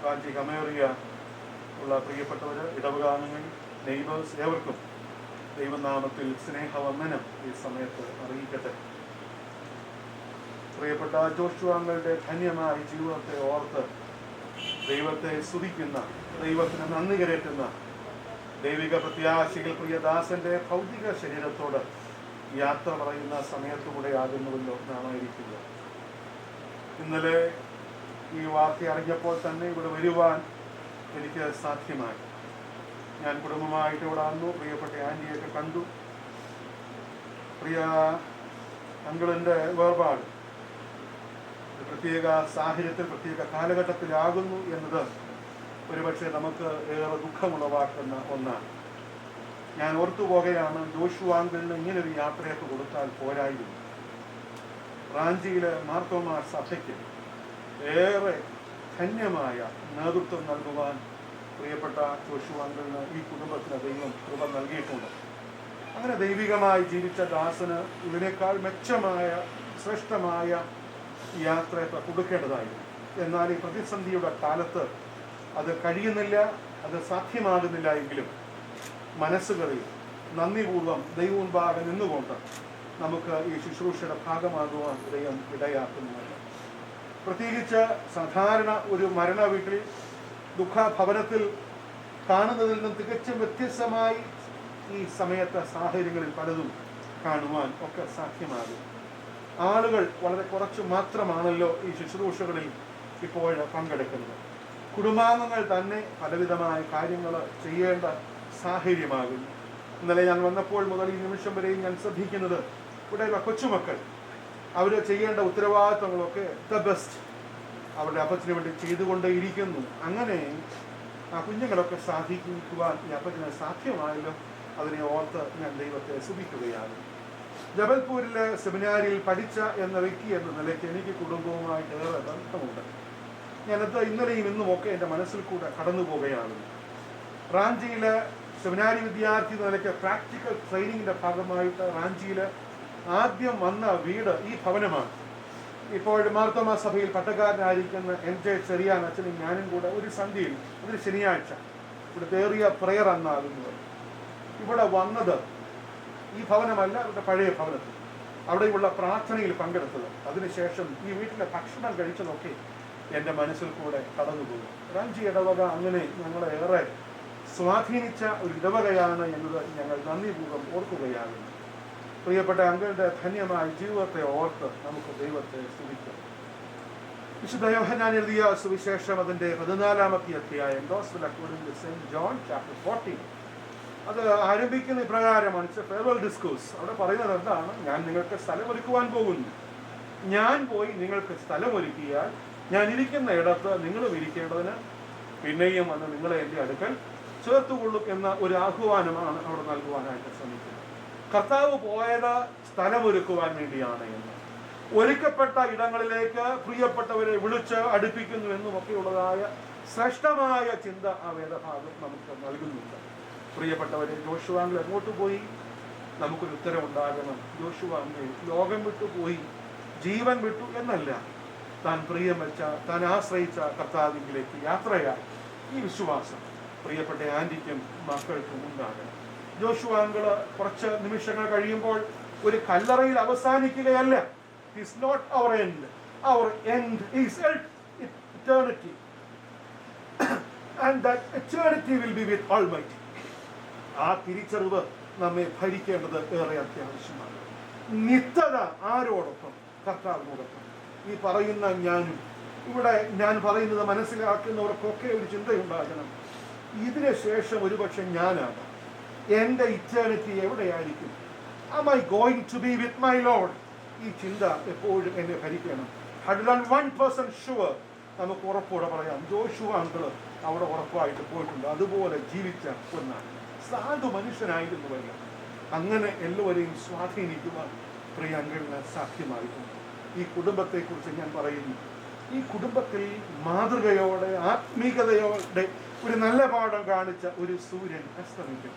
കാഞ്ചി കമേറിയ ഉള്ള പ്രിയപ്പെട്ടവര്, ഇടവകാംഗങ്ങൾ, നെയ്ബേഴ്സ്, ഏവർക്കും ദൈവനാമത്തിൽ സ്നേഹവന്ദനം ഈ സമയത്ത് അറിയിക്കട്ടെ. പ്രിയപ്പെട്ട ജോഷുവാങ്ങളുടെ ധന്യമായ ജീവിതത്തെ ഓർത്ത് ദൈവത്തെ സ്തുതിക്കുന്ന, ദൈവത്തിന് നന്ദി കരേറ്റുന്ന ദൈവിക പ്രത്യാശികൾ പ്രിയദാസന്റെ ഭൗതിക ശരീരത്തോട് യാത്ര പറയുന്ന സമയത്തുകൂടെ ആകുന്നുവല്ലോ നാം ആയിരിക്കുക. ഇന്നലെ ഈ വാർത്ത അറിഞ്ഞപ്പോൾ തന്നെ ഇവിടെ വരുവാൻ എനിക്ക് സാധ്യമായി. ഞാൻ കുടുംബമായിട്ട് ഇവിടെ വന്നു. പ്രിയപ്പെട്ട ആൻറ്റിയൊക്കെ കണ്ടു. പ്രിയ അങ്കിളിൻ്റെ വേർപാട് പ്രത്യേക സാഹചര്യത്തിൽ, പ്രത്യേക കാലഘട്ടത്തിലാകുന്നു എന്നത് ഒരുപക്ഷെ നമുക്ക് ഏറെ ദുഃഖമുളവാക്കുന്ന ഒന്നാണ്. ഞാൻ ഓർത്തുപോകുകയാണ്, ജോഷുവ അങ്കിളിന് ഇങ്ങനൊരു യാത്രയൊക്കെ കൊടുത്താൽ പോരായിരുന്നു. റാഞ്ചിയിലെ മാർത്തോമാ സഭയ്ക്ക് ഏറെ ധന്യമായ നേതൃത്വം നൽകുവാൻ പ്രിയപ്പെട്ട ജോഷുവ അങ്കിളിന് ഈ കുടുംബത്തിന് ദൈവം കൃപ നൽകിയിട്ടുണ്ട്. അങ്ങനെ ദൈവികമായി ജീവിച്ച ദാസന് ഇതിനേക്കാൾ മെച്ചമായ, ശ്രേഷ്ഠമായ യാത്രയൊക്കെ കൊടുക്കേണ്ടതായിരുന്നു. എന്നാൽ ഈ പ്രതിസന്ധിയുടെ കാലത്ത് അത് കഴിയുന്നില്ല, അത് സാധ്യമാകുന്നില്ല എങ്കിലും മനസ്സുകളിൽ നന്ദിപൂർവ്വം ദൈവമുൻപാകെ നിന്നുകൊണ്ട് നമുക്ക് ഈ ശുശ്രൂഷയുടെ ഭാഗമാകുവാൻ ദൈവം ഇടയാക്കുന്നുണ്ട്. പ്രത്യേകിച്ച് സാധാരണ ഒരു മരണ വീട്ടിൽ, ദുഃഖഭവനത്തിൽ കാണുന്നതിൽ നിന്നും തികച്ചും വ്യത്യസ്തമായി ഈ സമയത്തെ സാഹചര്യങ്ങളിൽ പലതും കാണുവാൻ ഒക്കെ സാധ്യമാകും. ആളുകൾ വളരെ കുറച്ച് മാത്രമാണല്ലോ ഈ ശുശ്രൂഷകളിൽ ഇപ്പോൾ പങ്കെടുക്കുന്നത്. കുടുംബാംഗങ്ങൾ തന്നെ പലവിധമായ കാര്യങ്ങൾ ചെയ്യേണ്ട സാഹചര്യമാകുന്നു. ഇന്നലെ ഞാൻ വന്നപ്പോൾ മുതൽ ഈ നിമിഷം വരെയും ഞാൻ ശ്രദ്ധിക്കുന്നത്, ഇവിടെയുള്ള കൊച്ചുമക്കൾ അവർ ചെയ്യേണ്ട ഉത്തരവാദിത്വങ്ങളൊക്കെ ദ ബെസ്റ്റ് അവരുടെ അപ്പച്ചന് വേണ്ടി ചെയ്തുകൊണ്ടേയിരിക്കുന്നു. അങ്ങനെ ആ കുഞ്ഞുങ്ങളൊക്കെ സാധിക്കുവാൻ ഈ അപ്പച്ചന് സാധ്യമായല്ലോ. അതിനെ ഓർത്ത് ഞാൻ ദൈവത്തെ സ്തുതിക്കുകയാണ്. ജബൽപൂരിലെ സെമിനാരിയിൽ പഠിച്ച എന്ന വ്യക്തി എന്ന നിലയ്ക്ക് എനിക്ക് കുടുംബവുമായിട്ട് ഏറെ ബന്ധമുണ്ട്. ഞാനത് ഇന്നലെയും ഇന്നുമൊക്കെ എൻ്റെ മനസ്സിൽ കൂടെ കടന്നു പോവുകയാണ്. റാഞ്ചിയിലെ സെമിനാരി വിദ്യാർത്ഥി എന്ന നിലയ്ക്ക് പ്രാക്ടിക്കൽ ട്രെയിനിങ്ങിൻ്റെ ഭാഗമായിട്ട് റാഞ്ചിയിൽ ആദ്യം വന്ന വീട് ഈ ഭവനമാണ്. ഇപ്പോൾ മാർത്തോമാ സഭയിൽ പട്ടക്കാരനായിരിക്കുന്ന MJ ചെറിയാൻ അച്ഛനും ഞാനും കൂടെ ഒരു സന്ധ്യയിൽ, അതൊരു ശനിയാഴ്ച, ഇവിടുത്തെ ഏറിയ പ്രെയർ എന്നാകുന്നത്, ഇവിടെ വന്നത് ഈ ഭവനമല്ല, അവരുടെ പഴയ ഭവനത്തിൽ അവിടെയുള്ള പ്രാർത്ഥനയിൽ പങ്കെടുത്തത്. അതിനുശേഷം ഈ വീട്ടിലെ ഭക്ഷണം കഴിച്ചതൊക്കെ എൻ്റെ മനസ്സിൽ കൂടെ കടന്നുപോയി. റാഞ്ചി ഇടവക അങ്ങനെ ഞങ്ങളെ ഏറെ സ്വാധീനിച്ച ഒരു ഇടവകയാണ് എന്നത് ഞങ്ങൾ നന്ദിപൂർവ്വം ഓർക്കുകയാകുന്നു. പ്രിയപ്പെട്ട അങ്കിളുടെ ധന്യമായ ജീവിതത്തെ ഓർത്ത് നമുക്ക് ദൈവത്തെ സ്തുതിക്കാം. വിശുദ്ധ യോഹന്നാൻ എഴുതിയ സുവിശേഷം അതിൻ്റെ 14-ാമത്തെ അധ്യായം, Gospel according to St. John chapter 14, അത് ആരംഭിക്കുന്ന ഇപ്രകാരമാണ്. Farewell discourse. അവിടെ പറയുന്നത് എന്താണ്? ഞാൻ നിങ്ങൾക്ക് സ്ഥലമൊരുക്കുവാൻ പോകുന്നു. ഞാൻ പോയി നിങ്ങൾക്ക് സ്ഥലമൊരുക്കിയാൽ ഞാൻ ഇരിക്കുന്ന ഇടത്ത് നിങ്ങളും ഇരിക്കേണ്ടതിന് പിന്നെയും വന്ന് നിങ്ങളെ എൻ്റെ അടുക്കൽ ചേർത്തുകൊള്ളും എന്ന ഒരു ആഹ്വാനമാണ് അവിടെ നൽകുവാനായിട്ട് ശ്രമിക്കുന്നത്. കർത്താവ് പോയത് സ്ഥലമൊരുക്കുവാൻ വേണ്ടിയാണ് എന്ന്, ഒരുക്കപ്പെട്ട ഇടങ്ങളിലേക്ക് പ്രിയപ്പെട്ടവരെ വിളിച്ച് അടുപ്പിക്കുന്നു എന്നുമൊക്കെയുള്ളതായ ശ്രേഷ്ഠമായ ചിന്ത ആ വേദഭാഗം നമുക്ക് നൽകുന്നുണ്ട്. പ്രിയപ്പെട്ടവരെ, ജോഷുവാങ്കിൽ എങ്ങോട്ട് പോയി? നമുക്കൊരു ഉത്തരം ഉണ്ടാകണം. ജോഷുവാങ്കിൽ ലോകം വിട്ടുപോയി, ജീവൻ വിട്ടു എന്നല്ല, താൻ പ്രിയം വെച്ച, താൻ ആശ്രയിച്ച കർത്താവിലേക്ക് യാത്രയായി. ഈ വിശ്വാസം പ്രിയപ്പെട്ട ആൻറ്റിക്കും മക്കൾക്കും ഉണ്ടാകണം. ജോഷുവാങ്കിള് കുറച്ച് നിമിഷങ്ങൾ കഴിയുമ്പോൾ ഒരു കല്ലറയിൽ അവസാനിക്കുകയല്ല. It's not our end. Our end is eternity. And that eternity will be with Almighty. ആ തിരിച്ചറിവ് നമ്മെ ഭരിക്കേണ്ടത് ഏറെ അത്യാവശ്യമാണ്. നിത്യത ആരോടൊപ്പം? കർത്താവിനോടൊപ്പം. ഈ പറയുന്ന ഞാനും, ഇവിടെ ഞാൻ പറയുന്നത് മനസ്സിലാക്കുന്നവർക്കൊക്കെ ഒരു ചിന്തയുണ്ടാകണം. ഇതിന് ശേഷം ഒരുപക്ഷെ ഞാനാകാം. എൻ്റെ ഇറ്റേണിറ്റി എവിടെയായിരിക്കും? Am I going to be with my Lord? ഈ ചിന്ത എപ്പോഴും എന്നെ ഭരിക്കണം. 101% ഷുവർ നമുക്ക് ഉറപ്പോടെ പറയാം, ജോഷുവ അങ്കിള് അവിടെ ഉറപ്പായിട്ട് പോയിട്ടുണ്ട്. അതുപോലെ ജീവിച്ച ഒന്നാണ്, സാധു മനുഷ്യനായിരുന്നുവല്ല. അങ്ങനെ എല്ലാവരെയും സ്വാധീനിക്കുവാൻ പ്രിയ അങ്കിളിന് സാധ്യമായിട്ടുണ്ട്. ഈ കുടുംബത്തെക്കുറിച്ച് ഞാൻ പറയുന്നു, ഈ കുടുംബത്തിൽ മാതൃകയോടെ ആത്മീകതയോടെ ഒരു നല്ല പാഠം കാണിച്ച ഒരു സൂര്യൻ അസ്തമിക്കും.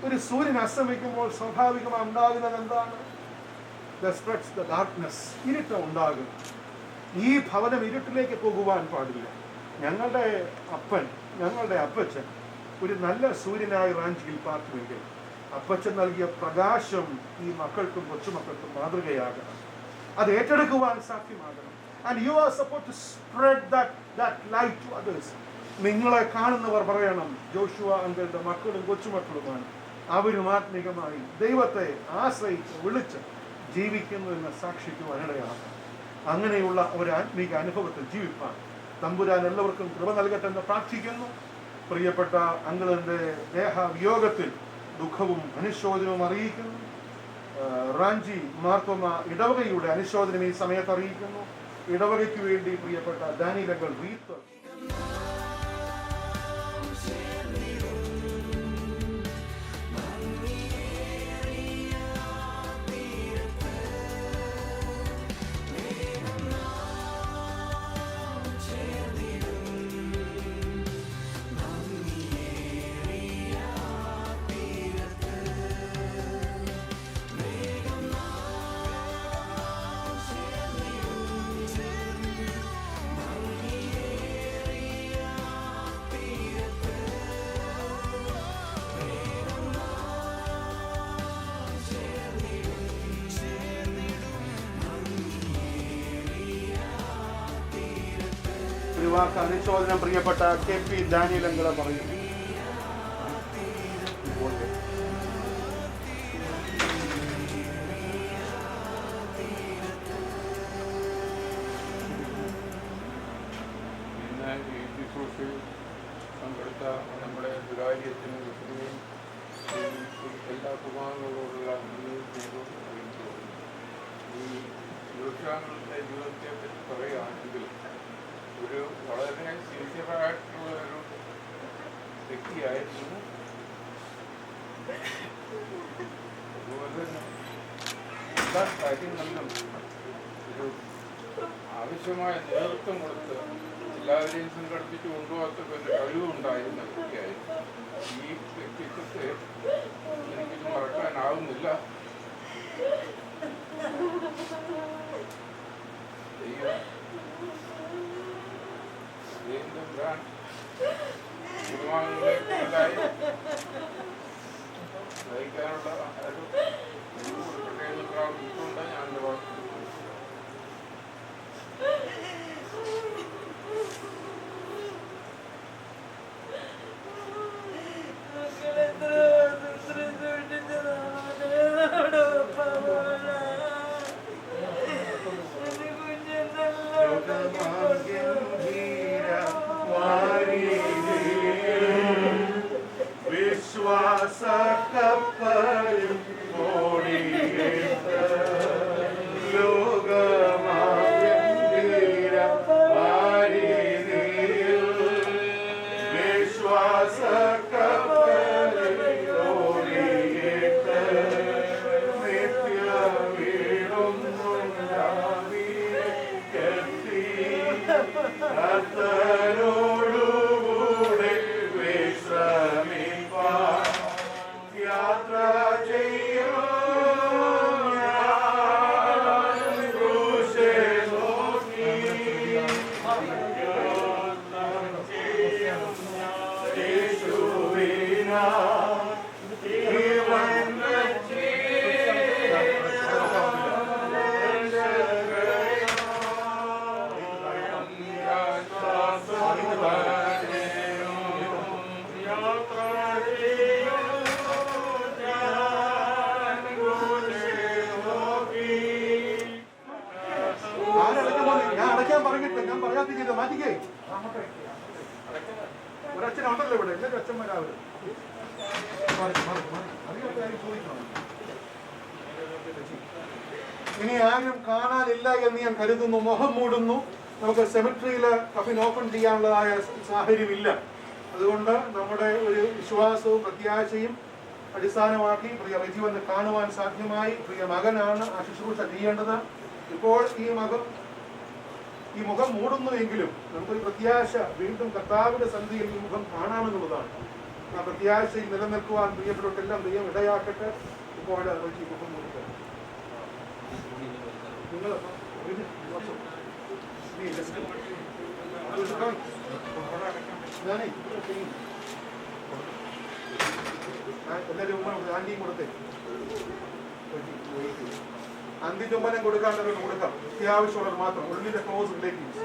ഒരു സൂര്യൻ അസ്തമിക്കുമ്പോൾ സ്വാഭാവികമായി ഉണ്ടാകുന്നത് എന്താണ്? the darkness, ഇരുട്ട് ഉണ്ടാകും. ഈ ഭവനം ഇരുട്ടിലേക്ക് പോകുവാൻ പാടില്ല. ഞങ്ങളുടെ അപ്പച്ചൻ ഒരു നല്ല സൂര്യനായി റാഞ്ചിയിൽ പാർക്കുമെങ്കിൽ അപ്പച്ചൻ നൽകിയ പ്രകാശം ഈ മക്കൾക്കും കൊച്ചുമക്കൾക്കും മാതൃകയാകണം. അത് ഏറ്റെടുക്കുവാൻ സാധ്യമാകണം. And you are supposed to spread that light to others. നിങ്ങളെ കാണുന്നവർ പറയണം, ജോഷുവ അങ്കിളുടെ മക്കളും കൊച്ചുമക്കളുമാണ്, അവരും ആത്മീകമായി ദൈവത്തെ ആശ്രയിച്ച് വിളിച്ച് ജീവിക്കുന്നു എന്ന് സാക്ഷിക്കുവാൻ ഇടയാകണം. അങ്ങനെയുള്ള ഒരു ആത്മീക അനുഭവത്തിൽ ജീവിപ്പാൻ തമ്പുരാൻ എല്ലാവർക്കും കൃപ നൽകട്ടെ എന്ന് പ്രാർത്ഥിക്കുന്നു. പ്രിയപ്പെട്ട അങ്കിളിന്റെ ദേഹവിയോഗത്തിൽ ദുഃഖവും അനുശോചനവും അറിയിക്കുന്നു. റാഞ്ചി മാർത്തോമ ഇടവകയുടെ അനുശോചനം ഈ സമയത്ത് അറിയിക്കുന്നു. ഇടവകയ്ക്ക് വേണ്ടി പ്രിയപ്പെട്ട ദാനിയലകൾ റീത്ത് വാക്ക് അനുശോചനം പ്രിയപ്പെട്ട KP ഡാനിയൽ അങ്കിള് പറയും. ഇന്ന് ഈ ശുശ്രൂഷയിൽ പങ്കെടുത്ത നമ്മുടെ സുതാര്യത്തിന് എല്ലാ കുമാരങ്ങളോടുള്ള ഈ ശുശ്രൂഷാംഗങ്ങളുടെ ജീവിതത്തെ പറ്റി പറയുകയാണെങ്കിൽ ഒരു വളരെ സിൻസിയറായിട്ടുള്ള ഒരു വ്യക്തിയായിരുന്നു. അതുപോലെ തന്നെ എല്ലാ കാര്യങ്ങളിലും ഒരു ആവശ്യമായ നേതൃത്വം കൊടുത്ത് എല്ലാവരെയും സംഘടിപ്പിച്ച് കൊണ്ടുപോകാത്ത ഒരു കഴിവുണ്ടായിരുന്ന വ്യക്തിയായിരുന്നു. ഈ വ്യക്തിത്വത്തെ എനിക്കിത് മറക്കാനാവുന്നില്ല. കുടുംബാംഗങ്ങളെ കൂടുതലായി നയിക്കാനുള്ള ഒരു കൊടുക്കട്ടെ പ്രാർത്ഥിച്ചുകൊണ്ട് ഞാൻ വിശ്വാസക്കപ്പലും ഓടിയേറ്റ് ലോകമാകീര വാരിധിയിൽ വിശ്വാസക്കപ്പലും ഓടിയേറ്റ് നിത്യവീടുന്നുണ്ടാവിയെത്തി കർത്തരോടുകൂടെ വിശ്രമിപ്പാൻ യാത്ര ചെയ്യും ക്രൂശെ നോക്കി യേശുവിനാ ഞാൻ പറയാത്ത ചെയ്ത് മാറ്റിക്കേ. ഒരച്ഛനുണ്ടല്ലോ ഇവിടെ, എല്ലാവരും അച്ഛന്മാരാവരും. ചോദിക്കണം ഇനി ആരും കാണാനില്ല എന്ന് ഞാൻ കരുതുന്നു. മുഖം മൂടുന്നു. നമുക്ക് സെമിട്രിയിൽ കഫിൻ ഓപ്പൺ ചെയ്യാനുള്ളതായ സാഹചര്യമില്ല. അതുകൊണ്ട് നമ്മുടെ ഒരു വിശ്വാസവും പ്രത്യാശയും അടിസ്ഥാനമാക്കി പ്രിയ റെജിവനെ കാണുവാൻ സാധ്യമായി. പ്രിയ മകനാണ് ആ ശുശ്രൂഷ ചെയ്യേണ്ടത്. ഇപ്പോൾ ഈ മുഖം മൂടുന്നുവെങ്കിലും നമുക്കൊരു പ്രത്യാശ വീണ്ടും കർത്താവിന്റെ സന്ധിയിൽ ഈ മുഖം കാണാമെന്നുള്ളതാണ്. ആ പ്രത്യാശയിൽ നിലനിൽക്കുവാൻ പ്രിയപ്പെട്ടവർക്കെല്ലാം ദൈവം ഇടയാക്കട്ടെ. ഇപ്പോൾ റെജി മുഖം മൂടുക. നിങ്ങൾ എല്ലാവരും ആന്റിയും കൊടുത്തേ. അന്തിചുംബനം കൊടുക്കാണ്ടവർക്ക് കൊടുക്കാം. അത്യാവശ്യമുള്ളത് മാത്രം. ഉള്ളിലെ ക്ലോസ് റിലേറ്റീവ്സ്.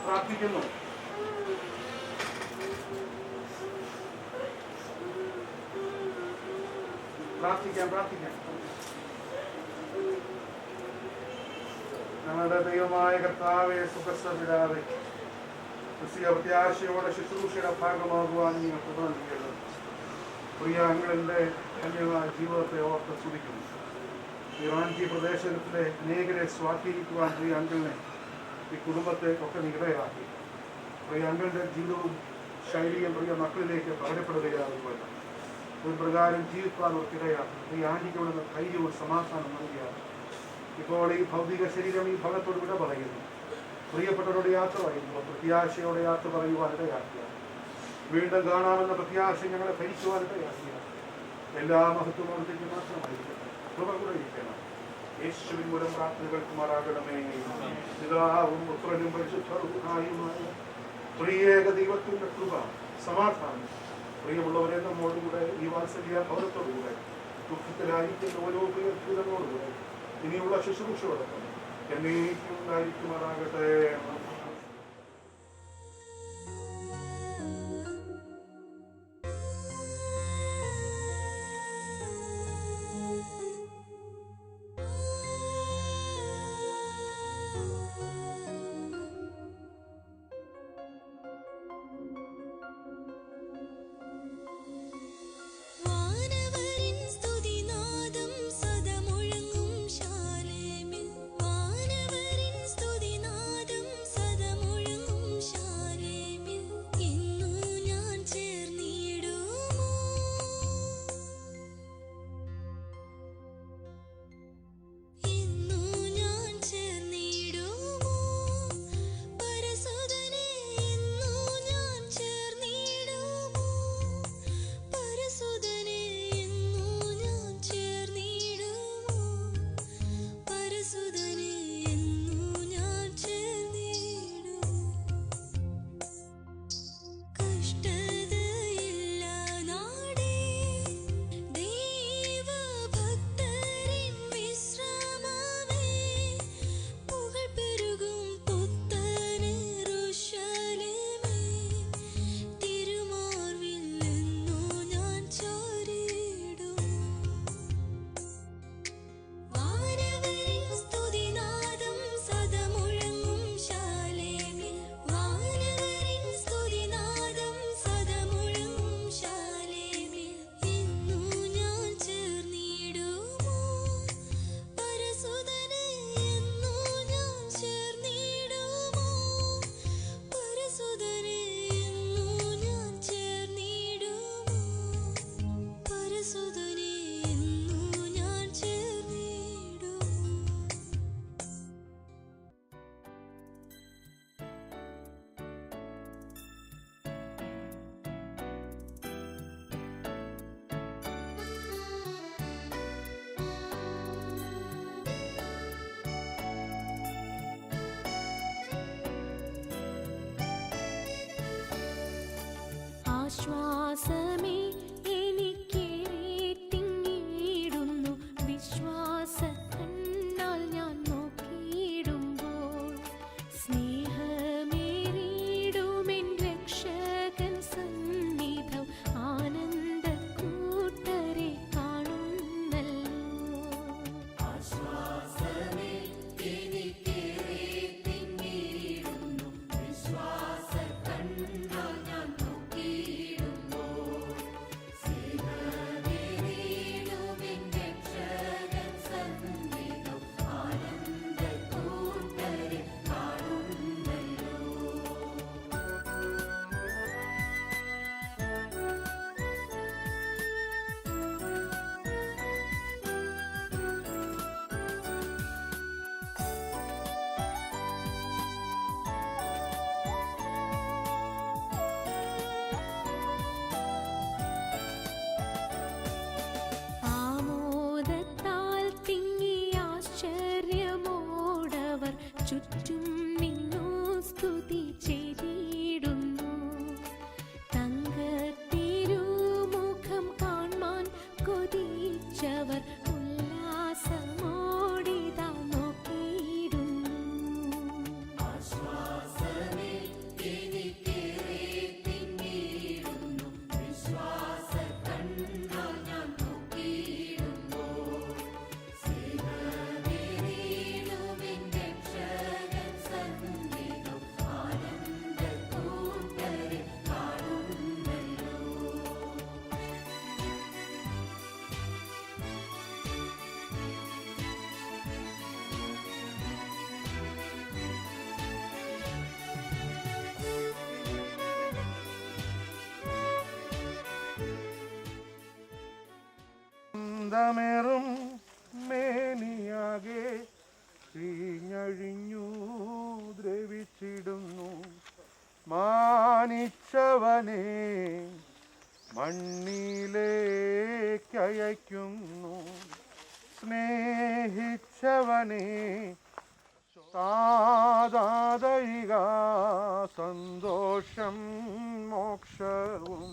പ്രാർത്ഥിക്കുന്നു. പ്രാർത്ഥിക്കാം. ഞങ്ങളുടെ ദൈവമായ കർത്താവേ, സുഖസ്ഥപിതാവേ, ക്രിസ്തീയ പ്രത്യാശയോടെ ശുശ്രൂഷയുടെ ഭാഗമാകുവാൻ നിങ്ങൾ കൃപ നൽകിയത് പ്രിയ അങ്കിളിന്റെ ധന്യമായ ജീവിതത്തെ ഓർത്ത് സ്തുതിക്കുന്നു. ഈ റാഞ്ചി പ്രദേശത്തിലെ അനേകരെ സ്വാധീനിക്കുവാൻ പ്രിയ അങ്കിളിനെ, ഈ കുടുംബത്തെ ഒക്കെ നികടയാക്കി. പ്രിയ അങ്കിളിന്റെ ജീവിതവും ശൈലിയും പ്രിയ മക്കളിലേക്ക് പകരപ്പെടുകയാകുമല്ല. ഒരു പ്രകാരം ജീവിക്കാൻ അവർക്കിടയാക്കി. ഈ ആന്റിക്കുള്ള ധൈര്യവും സമാധാനം നൽകിയാണ്. ഇപ്പോൾ ഈ ഭൗതിക ശരീരം ഈ ഭഗത്തോട് വിട പറയുന്നു. പ്രിയപ്പെട്ടവരോട് യാത്ര പറയുന്നു. പ്രത്യാശയോടെ യാത്ര പറയുവാൻ ഇടയാക്കിയ, വീണ്ടും കാണാമെന്ന പ്രത്യാശ ഞങ്ങളെ ഭരിക്കുവാൻ ഇടയാക്കിയ, എല്ലാ മഹത്വമൂർത്തിക്കും മാത്രമായിരിക്കട്ടെ. കൃപ കൂടെ ഇരിക്കണം. യേശുവിൻ മൂലം പ്രാർത്ഥനകൾക്കുമാറാകണമേ. പിതാവും പുത്രനും പരിശുദ്ധരുമായ പ്രിയേക ദൈവത്തിന്റെ കൃപ, സമാധാനം പ്രിയമുള്ളവരെ നമ്മോടുകൂടെ ഈ വാത്സല്യ ഭവനത്തോടുകൂടെ ദുഃഖത്തിലായിരിക്കുന്ന ഓരോ പ്രിയനോടുകൂടെ ഇനിയുള്ള ശുശ്രൂഷയോടൊപ്പം എന്നേക്കും ഉണ്ടായിരിക്കുമാറാകട്ടെ. വാനവരിൻ സ്തുതിനാദം ആശ്വാസമേ എനിക്കേറെ തിങ്ങിയിടുന്നു വിശ്വാസ കണ്ണാൽ ഞാൻ നോക്കിയിടുമ്പോൾ സ്നേഹമേറിയിടുമെൻ രക്ഷകൻ സന്നിധം ആനന്ദ കൂട്ടരെ കാണുന്നല്ലോ. ആശ്വാസമേ എനിക്കേറെ തിങ്ങിയിടുന്നു വിശ്വാസ കണ്ണാൽ ഞാൻ നോക്കിയിടുമ്പോൾ സ്നേഹമേറിയിടുമെൻ രക്ഷകൻ സന്നിധം ആനന്ദ കൂട്ടരെ കാണുന്നല്ലോ. ആമോദത്താൽ തിങ്ങി ആശ്ചര്യമോടവർ ചുറ്റും നിന്നു സ്തുതി ചെയ്തിടുന്നു. തങ്കത്തിരുമുഖം കാൺമാൻ കൊതിച്ചവർ ഉല്ലാസമോടിതാ നോക്കിയിടുന്നു. ആശ്വാസമേ എനിക്കേറെ തിങ്ങിയിടുന്നു വിശ്വാസ കണ്ണാൽ ഞാൻ നോക്കിയിടുമ്പോൾ സ്നേഹമേറിയിടുമെൻ രക്ഷകൻ സന്നിധം ആനന്ദ കൂട്ടരെ കാണുന്നല്ലോ. ന്തമേറും മേനിയാകെ തീഞ്ഞഴിഞ്ഞു ദ്രവിച്ചിടുന്നു. മാനിച്ചവനെ മണ്ണിലേക്കയക്കുന്നു. സ്നേഹിച്ചവനെ താതാതയിക സന്തോഷം മോക്ഷവും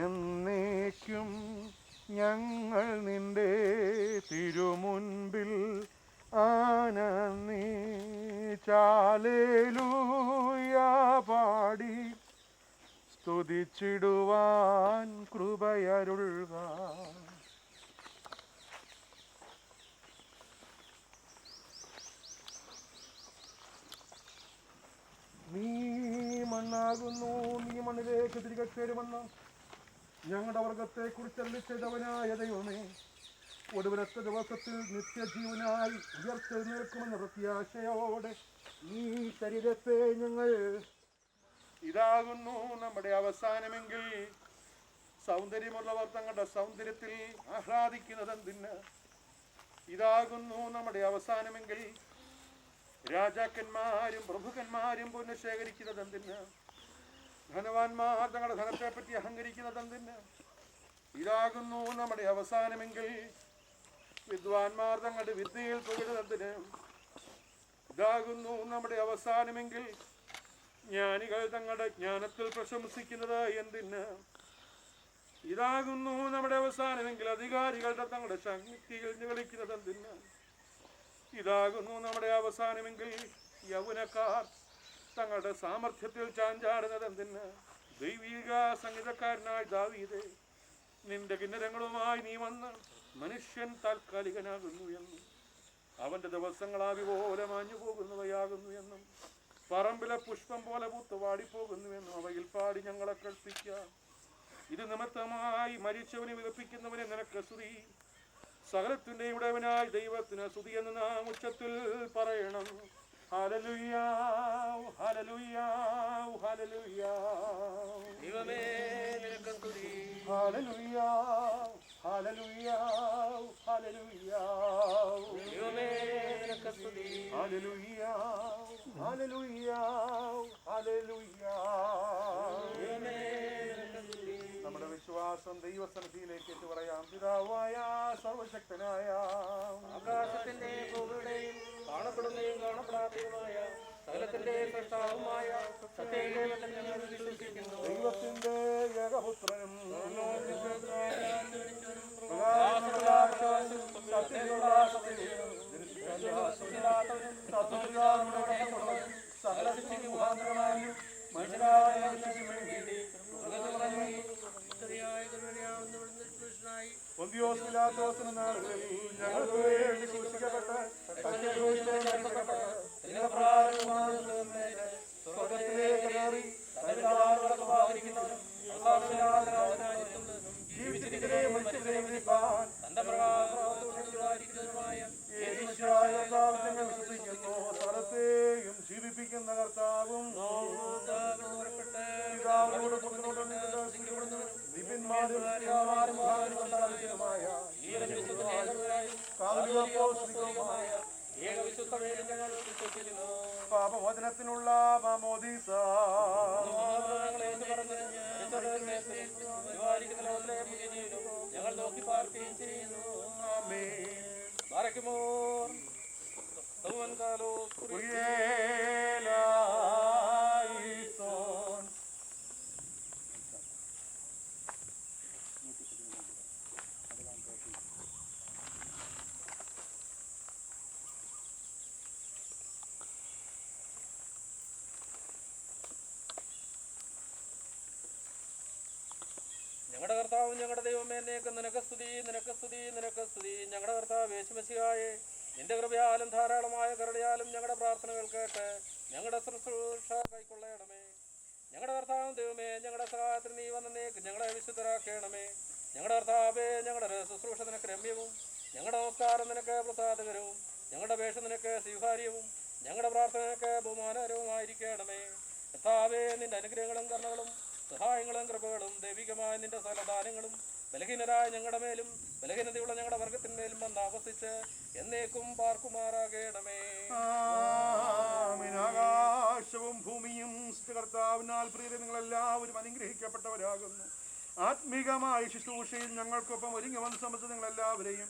എന്നേക്കും ഞങ്ങൾ നിന്റെ തിരുമുൻപിൽ ആനന്ദിച്ചാലേലൂയ പാടി സ്തുതിച്ചിടുവാൻ കൃപയരുൾക. നീ മണ്ണാകുന്നു, നീ മണ്ണിലേക്ക് തിരികെ ചേരുമെന്ന് ഞങ്ങളുടെ വർഗത്തെ കുറിച്ചല്ലി ചെയ്തവനായ ദൈവമേ, ഒടുവിലത്തെ ദിവസത്തിൽ നിത്യജീവനായി ഉയർത്തെഴുന്നേൽക്കുമെന്ന പ്രത്യാശയോടെ ഈ ശരീരത്തെ ഞങ്ങൾ ഇതാകുന്നു നമ്മുടെ അവസാനമെങ്കിൽ സൗന്ദര്യമുള്ളവർ തങ്ങളുടെ സൗന്ദര്യത്തിൽ ആഹ്ലാദിക്കുന്നതെന്തിന്? ഇതാകുന്നു നമ്മുടെ അവസാനമെങ്കിൽ രാജാക്കന്മാരും പ്രഭുക്കന്മാരും പൊന്നു ശേഖരിക്കുന്നതെന്തിന്? ധനവാന്മാർ തങ്ങളുടെ ധനത്തെ പറ്റി അഹങ്കരിക്കുന്നതെന്തിന്? ഇതാകുന്നു നമ്മുടെ അവസാനമെങ്കിൽ വിദ്വാൻമാർ തങ്ങളുടെ വിദ്യയിൽ പുകഴുന്നതിന്? ഇതാകുന്നു നമ്മുടെ അവസാനമെങ്കിൽ ജ്ഞാനികൾ തങ്ങളുടെ ജ്ഞാനത്തിൽ പ്രശംസിക്കുന്നത് എന്തിന്? ഇതാകുന്നു നമ്മുടെ അവസാനമെങ്കിൽ അധികാരികളുടെ തങ്ങളുടെ ശക്തിയിൽ കളിക്കുന്നത് എന്തിന്? ഇതാകുന്നു നമ്മുടെ അവസാനമെങ്കിൽ യൗവനക്കാർ തങ്ങളുടെ സാമർഥ്യത്തിൽ ചാഞ്ചാടുന്നത് എന്തിന്? ദൈവിക സംഗീതക്കാരനായ ദാവീദേ, നിന്റെ കിന്നരങ്ങളുമായി നീ വന്ന് മനുഷ്യൻ താൽക്കാലികനാകുന്നു എന്നും അവന്റെ ദിവസങ്ങൾ ആവി പോലെ മാഞ്ഞു പോകുന്നവയാകുന്നു എന്നും പറമ്പിലെ പുഷ്പം പോലെ പൂത്ത് വാടിപ്പോകുന്നുവെന്നും അവയിൽ പാടി ഞങ്ങളെ കൽപ്പിക്കാം. ഇത് നിമിത്തമായി മരിച്ചവനെ വികപ്പിക്കുന്നവനെ നിനക്ക് സ്തുതി. സകലത്തിന്റെ ഉടയവനായ ദൈവത്തിന് സ്തുതി എന്ന് നാം ഉച്ചത്തിൽ പറയണം. Hallelujah, hallelujah, hallelujah. ദൈവമേ നിനക്ക് സ്തുതി. Hallelujah, hallelujah, hallelujah. ദൈവമേ നിനക്ക് സ്തുതി. Hallelujah, hallelujah, hallelujah. നമ്മുടെ വിശ്വാസം ദൈവസന്നിധിയിലേക്ക് എത്തി പറയാം. പിതാവായ സർവശക്തനായ ആകാശത്തിന്റെ ഭൂമിയുടെയും കാണപ്പെടുന്നതും കാണപ്പെടാത്തതുമായ സകലത്തിന്റെ സൃഷ്ടാവുമായ സത്യദൈവത്തിൽ ഞങ്ങൾ വിശ്വസിക്കുന്നു. ദൈവത്തിന്റെ പീലാത്തോസിന്റെ നാളുകളിൽ ഞങ്ങൾക്ക് വേണ്ടി ക്രൂശിക്കപ്പെട്ട് സത്യക്രൂശിലെ മരിക്കപ്പെട്ട് സ്വർഗത്തിലേക്ക് കയറി ജീവിച്ചിരിക്കുകയും മരിച്ചവരെയും വിധിപ്പാൻ തന്റെ ഞങ്ങൾ വിശ്വസിക്കുന്നു. സ്ഥലത്തെയും ജീവിപ്പിക്കുന്ന കർത്താവും പിതാവിനോട് പുത്രനോടും പാപമോചനത്തിനുള്ള മാമോദീസ ഞങ്ങൾ നോക്കി പാർക്കുകയും ചെയ്യുന്നു. ഞങ്ങളുടെ കർത്താവും ഞങ്ങളുടെ ദൈവമേ, നിനക്ക് സ്തുതി, നിനക്ക് സ്തുതി, നിനക്ക് സ്തുതി. ഞങ്ങളുടെ കർത്താവ് യേശുമശിഹായേ, നിന്റെ കൃപയാലും ധാരാളമായ കരുണയാലും ഞങ്ങളുടെ പ്രാർത്ഥനകൾ കേട്ട് ഞങ്ങളുടെ ശുശ്രൂഷ കൈക്കൊള്ളണമേ. ഞങ്ങളുടെ കർത്താവും ദൈവമേ, ഞങ്ങളുടെ സഹായത്തിന് നീ വന്നേക്ക് ഞങ്ങളെ വിശുദ്ധരാക്കണമേ. ഞങ്ങളുടെ കർത്താവേ, ഞങ്ങളുടെ ശുശ്രൂഷ നിനക്ക് രമ്യവും, ഞങ്ങളുടെ നമസ്കാരം നിനക്ക് പ്രസാദകരവും, ഞങ്ങളുടെ അപേക്ഷ നിനക്ക് സ്വീകാര്യവും, ഞങ്ങളുടെ പ്രാർത്ഥന നിനക്ക് ബഹുമാനകരവുമായിരിക്കണമേ. കർത്താവേ, നിന്റെ അനുഗ്രഹങ്ങളും കരുണകളും സഹായങ്ങളും കൃപകളും ദൈവികമായ നിന്റെ സകലദാനങ്ങളും ബലഹീനരായ ഞങ്ങളുടെ മേലും ബലഹീനതയുള്ള ഞങ്ങളുടെ വർഗത്തിന്മേലും വന്ന് ആവസിച്ച് എന്നേക്കും പാർക്കുമാറാകണമേ. ആകാശവും ഭൂമിയും കർത്താവിനാൽ പ്രിയരെ നിങ്ങളെല്ലാവരും അനുഗ്രഹിക്കപ്പെട്ടവരാകുന്നു. ആത്മീകമായ ശുശ്രൂഷയിൽ ഞങ്ങൾക്കൊപ്പം ഒരുങ്ങി വന്ന് സംബന്ധിച്ച് നിങ്ങളെല്ലാവരെയും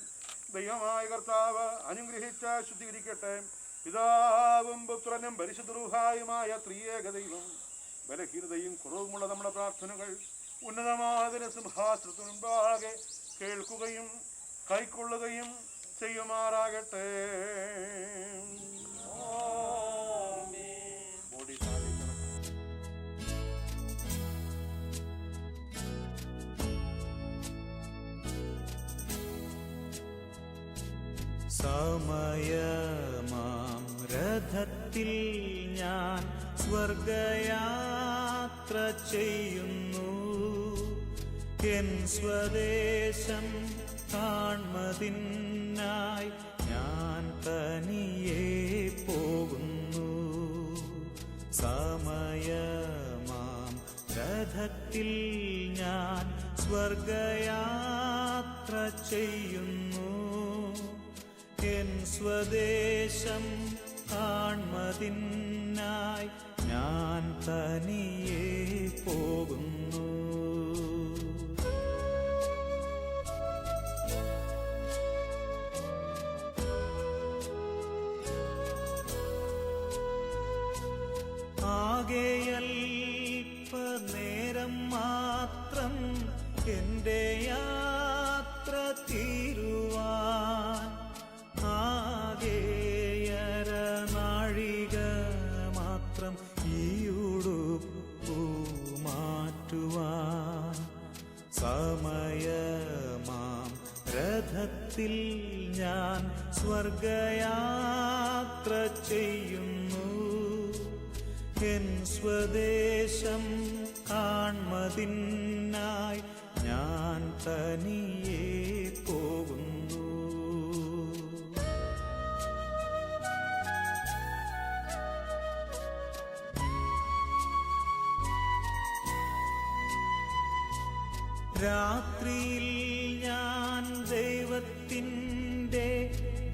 ദൈവമായ കർത്താവ് അനുഗ്രഹിച്ച് ശുദ്ധീകരിക്കട്ടെ. പിതാവും പുത്രനും പരിശുദ്ധ റൂഹായുമായ ത്രിയേക ദൈവം ബലഹീനതയും കുറവുമുള്ള നമ്മുടെ പ്രാർത്ഥനകൾ ഉന്നതമായ സിംഹാസനത്തിനു മുൻപാകെ കേൾക്കുകയും കൈക്കൊള്ളുകയും ചെയ്യുമാറാകട്ടെ. സമയമാം രഥത്തിൽ ഞാൻ സ്വർഗയാത്ര ചെയ്യുന്നു. എൻ സ്വദേശം കാൺമതിനായി ഞാൻ തനിയെ പോകുന്നു. സമയമാം രഥത്തിൽ ഞാൻ സ്വർഗയാത്ര ചെയ്യുന്നു. എൻ സ്വദേശം കാൺമതിനായി ഞാൻ തനിയെ പോകുന്നു. ആകെയൽപ്പനേരം മാത്രം എൻ്റെ യാത്ര തീരുവാൻ, ആകെയര നാഴിക മാത്രം ഈയുടുപ്പു മാറ്റുവാൻ. സമയമാം രഥത്തിൽ ഞാൻ സ്വർഗയാത്ര ചെയ്യുന്നു. എൻ സ്വദേശം കാൺമതിനായി ഞാൻ തനിയെ പോകുന്നു. രാത്രിയിൽ ഞാൻ ദൈവത്തിൻ്റെ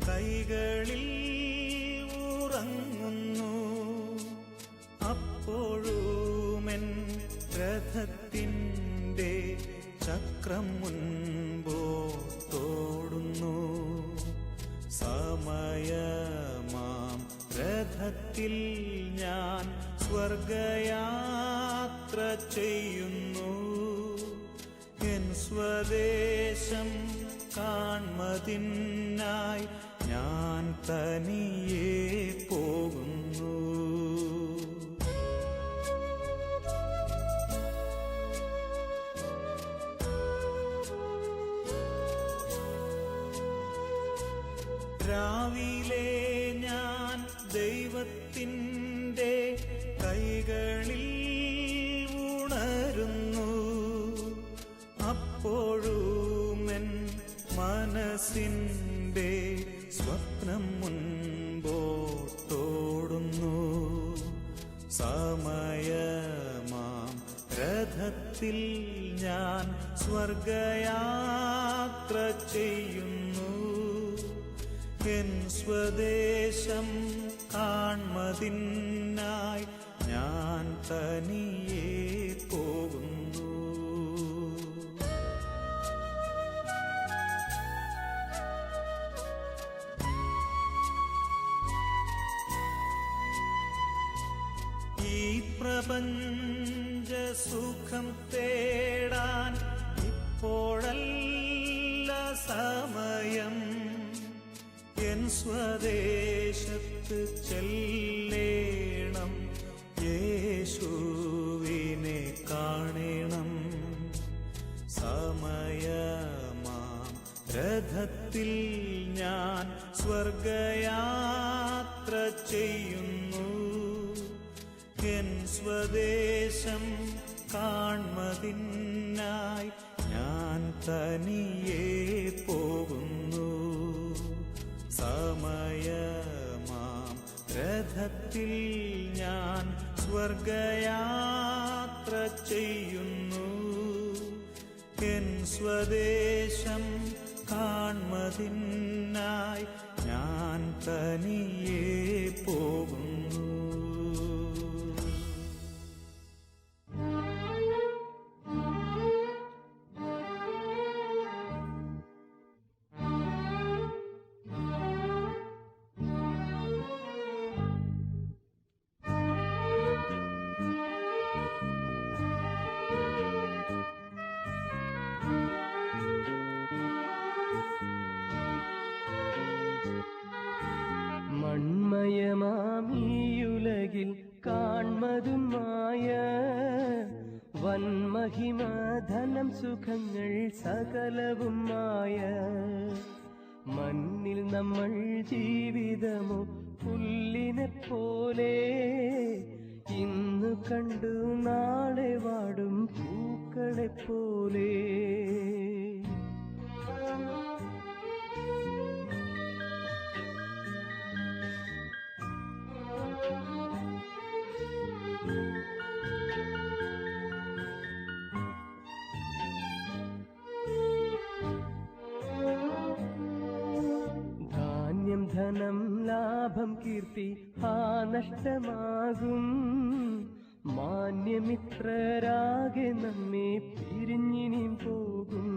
കൈകളിൽ ഉറങ്ങുന്നു. അപ്പോഴുമെൻ രഥത്തിൻ്റെ ചക്രം മുൻപോട്ടോടുന്നു. സമയമാം രഥത്തിൽ ഞാൻ സ്വർഗയാത്ര ചെയ്യുന്നു. എൻ സ്വദേശം കാൺമതിനായി ഞാൻ തനിയെ പോകുന്നു. രാവിലെ ഞാൻ ദൈവത്തിൻ്റെ കൈകളിൽ ഉണരുന്നു. അപ്പോഴുമെൻ മനസ്സിൻ്റെ സ്വപ്നം മുൻപോട്ടോടുന്നു. സമയമാം രഥത്തിൽ ഞാൻ സ്വർഗയാത്ര ചെയ്യുന്നു. എൻ സ്വദേശം കാൺമതിനായി ഞാൻ തനിയെ പോകുന്നു. ഈ പ്രപഞ്ച സുഖം തേടാൻ ഇപ്പോഴല്ല സമയം. എൻ സ്വദേശത്ത് ചെല്ലേണം, യേശുവിനെ കാണണം. സമയമാം രഥത്തിൽ ഞാൻ സ്വർഗയാത്ര ചെയ്യുന്നു. എൻ സ്വദേശം കാൺമതിനായി ഞാൻ തനിയെ പോകുന്നു. സമയമാം രഥത്തിൽ ഞാൻ സ്വർഗയാത്ര ചെയ്യുന്നു. എൻ സ്വദേശം കാൺമതിനായി ഞാൻ തനിയെ പോകുന്നു. മൺമയമാമീയുലകിൽ കാൺമതുമായ വൻമഹിമ ധനം സുഖങ്ങൾ സകലവുമായ മണ്ണിൽ നമ്മൾ ജീവിതമോ പുല്ലിനെ പോലെ ഇന്നു കണ്ടു നാളെ വാടും പൂക്കളെ പോലെ. ധനം ലാഭം കീർത്തി ആ നഷ്ടമാകും. മാന്യമിത്രരാകെ നമ്മെ പിരിഞ്ഞിനിയും പോകും.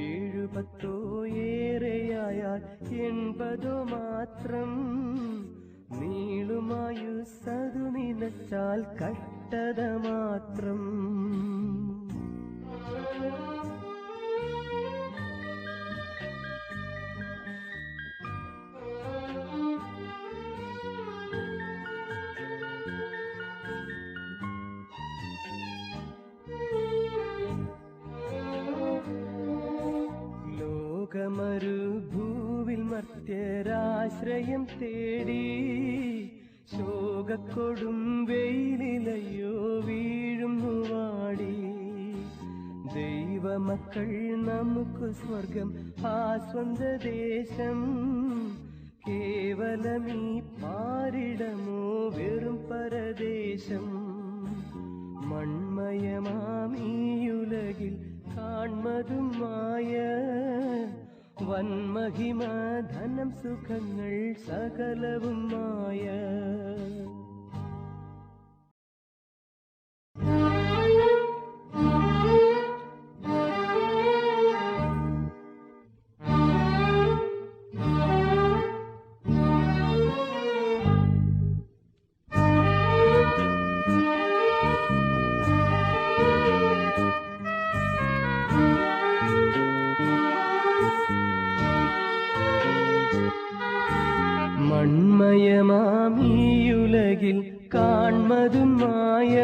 7-10 ഏറെയായാൽ 80 മാത്രം. നീളുമായുസ്സതു നിലച്ചാൽ കഷ്ടത മാത്രം. ലോകമരുഭൂവിൽ മർത്യരാശ്രയം തേടി ശോകക്കൊടും വെയിലിലയോ വീഴുന്നു വാടി. ദൈവമക്കൾ നമുക്ക് സ്വർഗം ആ സ്വന്ത ദേശം. കേവലമീ പാരിടമോ വെറും പരദേശം. മൺമയമാമീയുലകിൽ കാൺമതുമായ വൻമഹിമ ധനം സുഖങ്ങൾ സകലവുമായ. മൺമയമാമീയുലകിൽ കാൺമതുമായ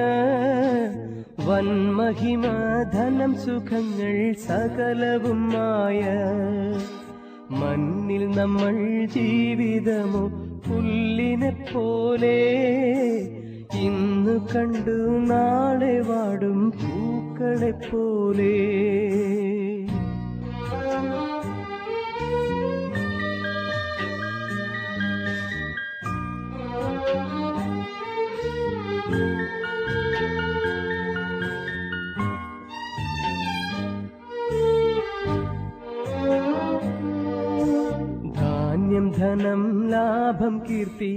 വൻമഹിമ ധനം സുഖങ്ങൾ സകലവുമായ മണ്ണിൽ നമ്മൾ ജീവിതമോ പുല്ലിനെ പോലെ, ഇന്ന് കണ്ടു നാളെ വാടും പൂക്കളെ പോലെ. ധാന്യം ധനം ലാഭം കീർത്തി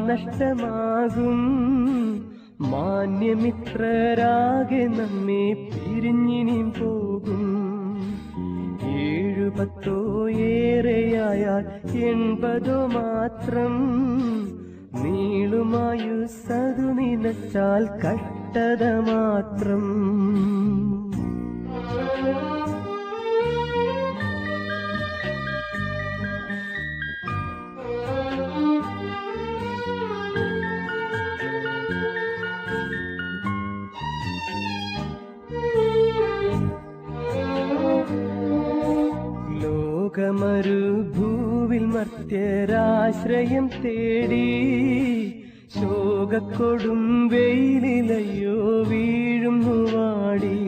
നഷ്ടമാകും. മാന്യമിത്രരാകെ നമ്മെ പിരിഞ്ഞിനിയും പോകും. 7-10 ഏറെയായാൽ 80 മാത്രം. നീളുമായുസ്സതു നിലച്ചാൽ കഷ്ടത മാത്രം. ലോകമരുഭൂവിൽ മർത്യരാശ്രയം തേടി, ശോകക്കൊടും വെയിലിലയോ വീഴുന്നു വാടി.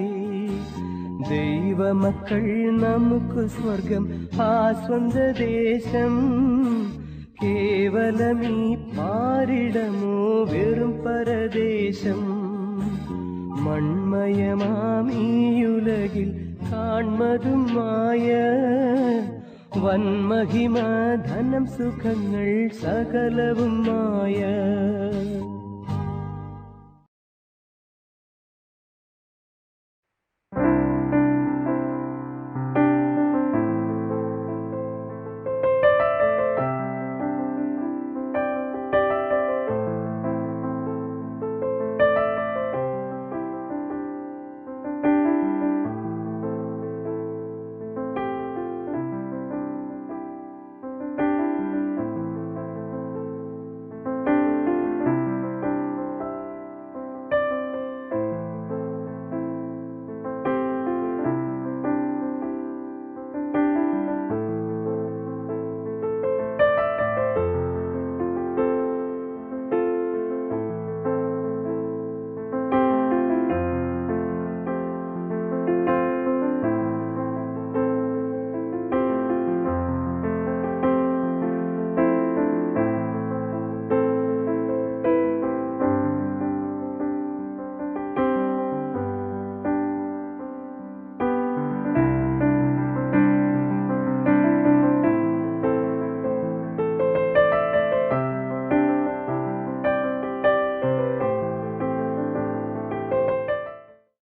ദൈവമക്കൾ നമുക്ക് സ്വർഗം സ്വന്ത ദേശം, കേവലമീ പാരിടമോ വെറും പരദേശം. മൺമയമാമീയുലകിൽ കാൺമതും മായ, വൻമഹിമ ധനം സുഖങ്ങൾ സകലവും മായ.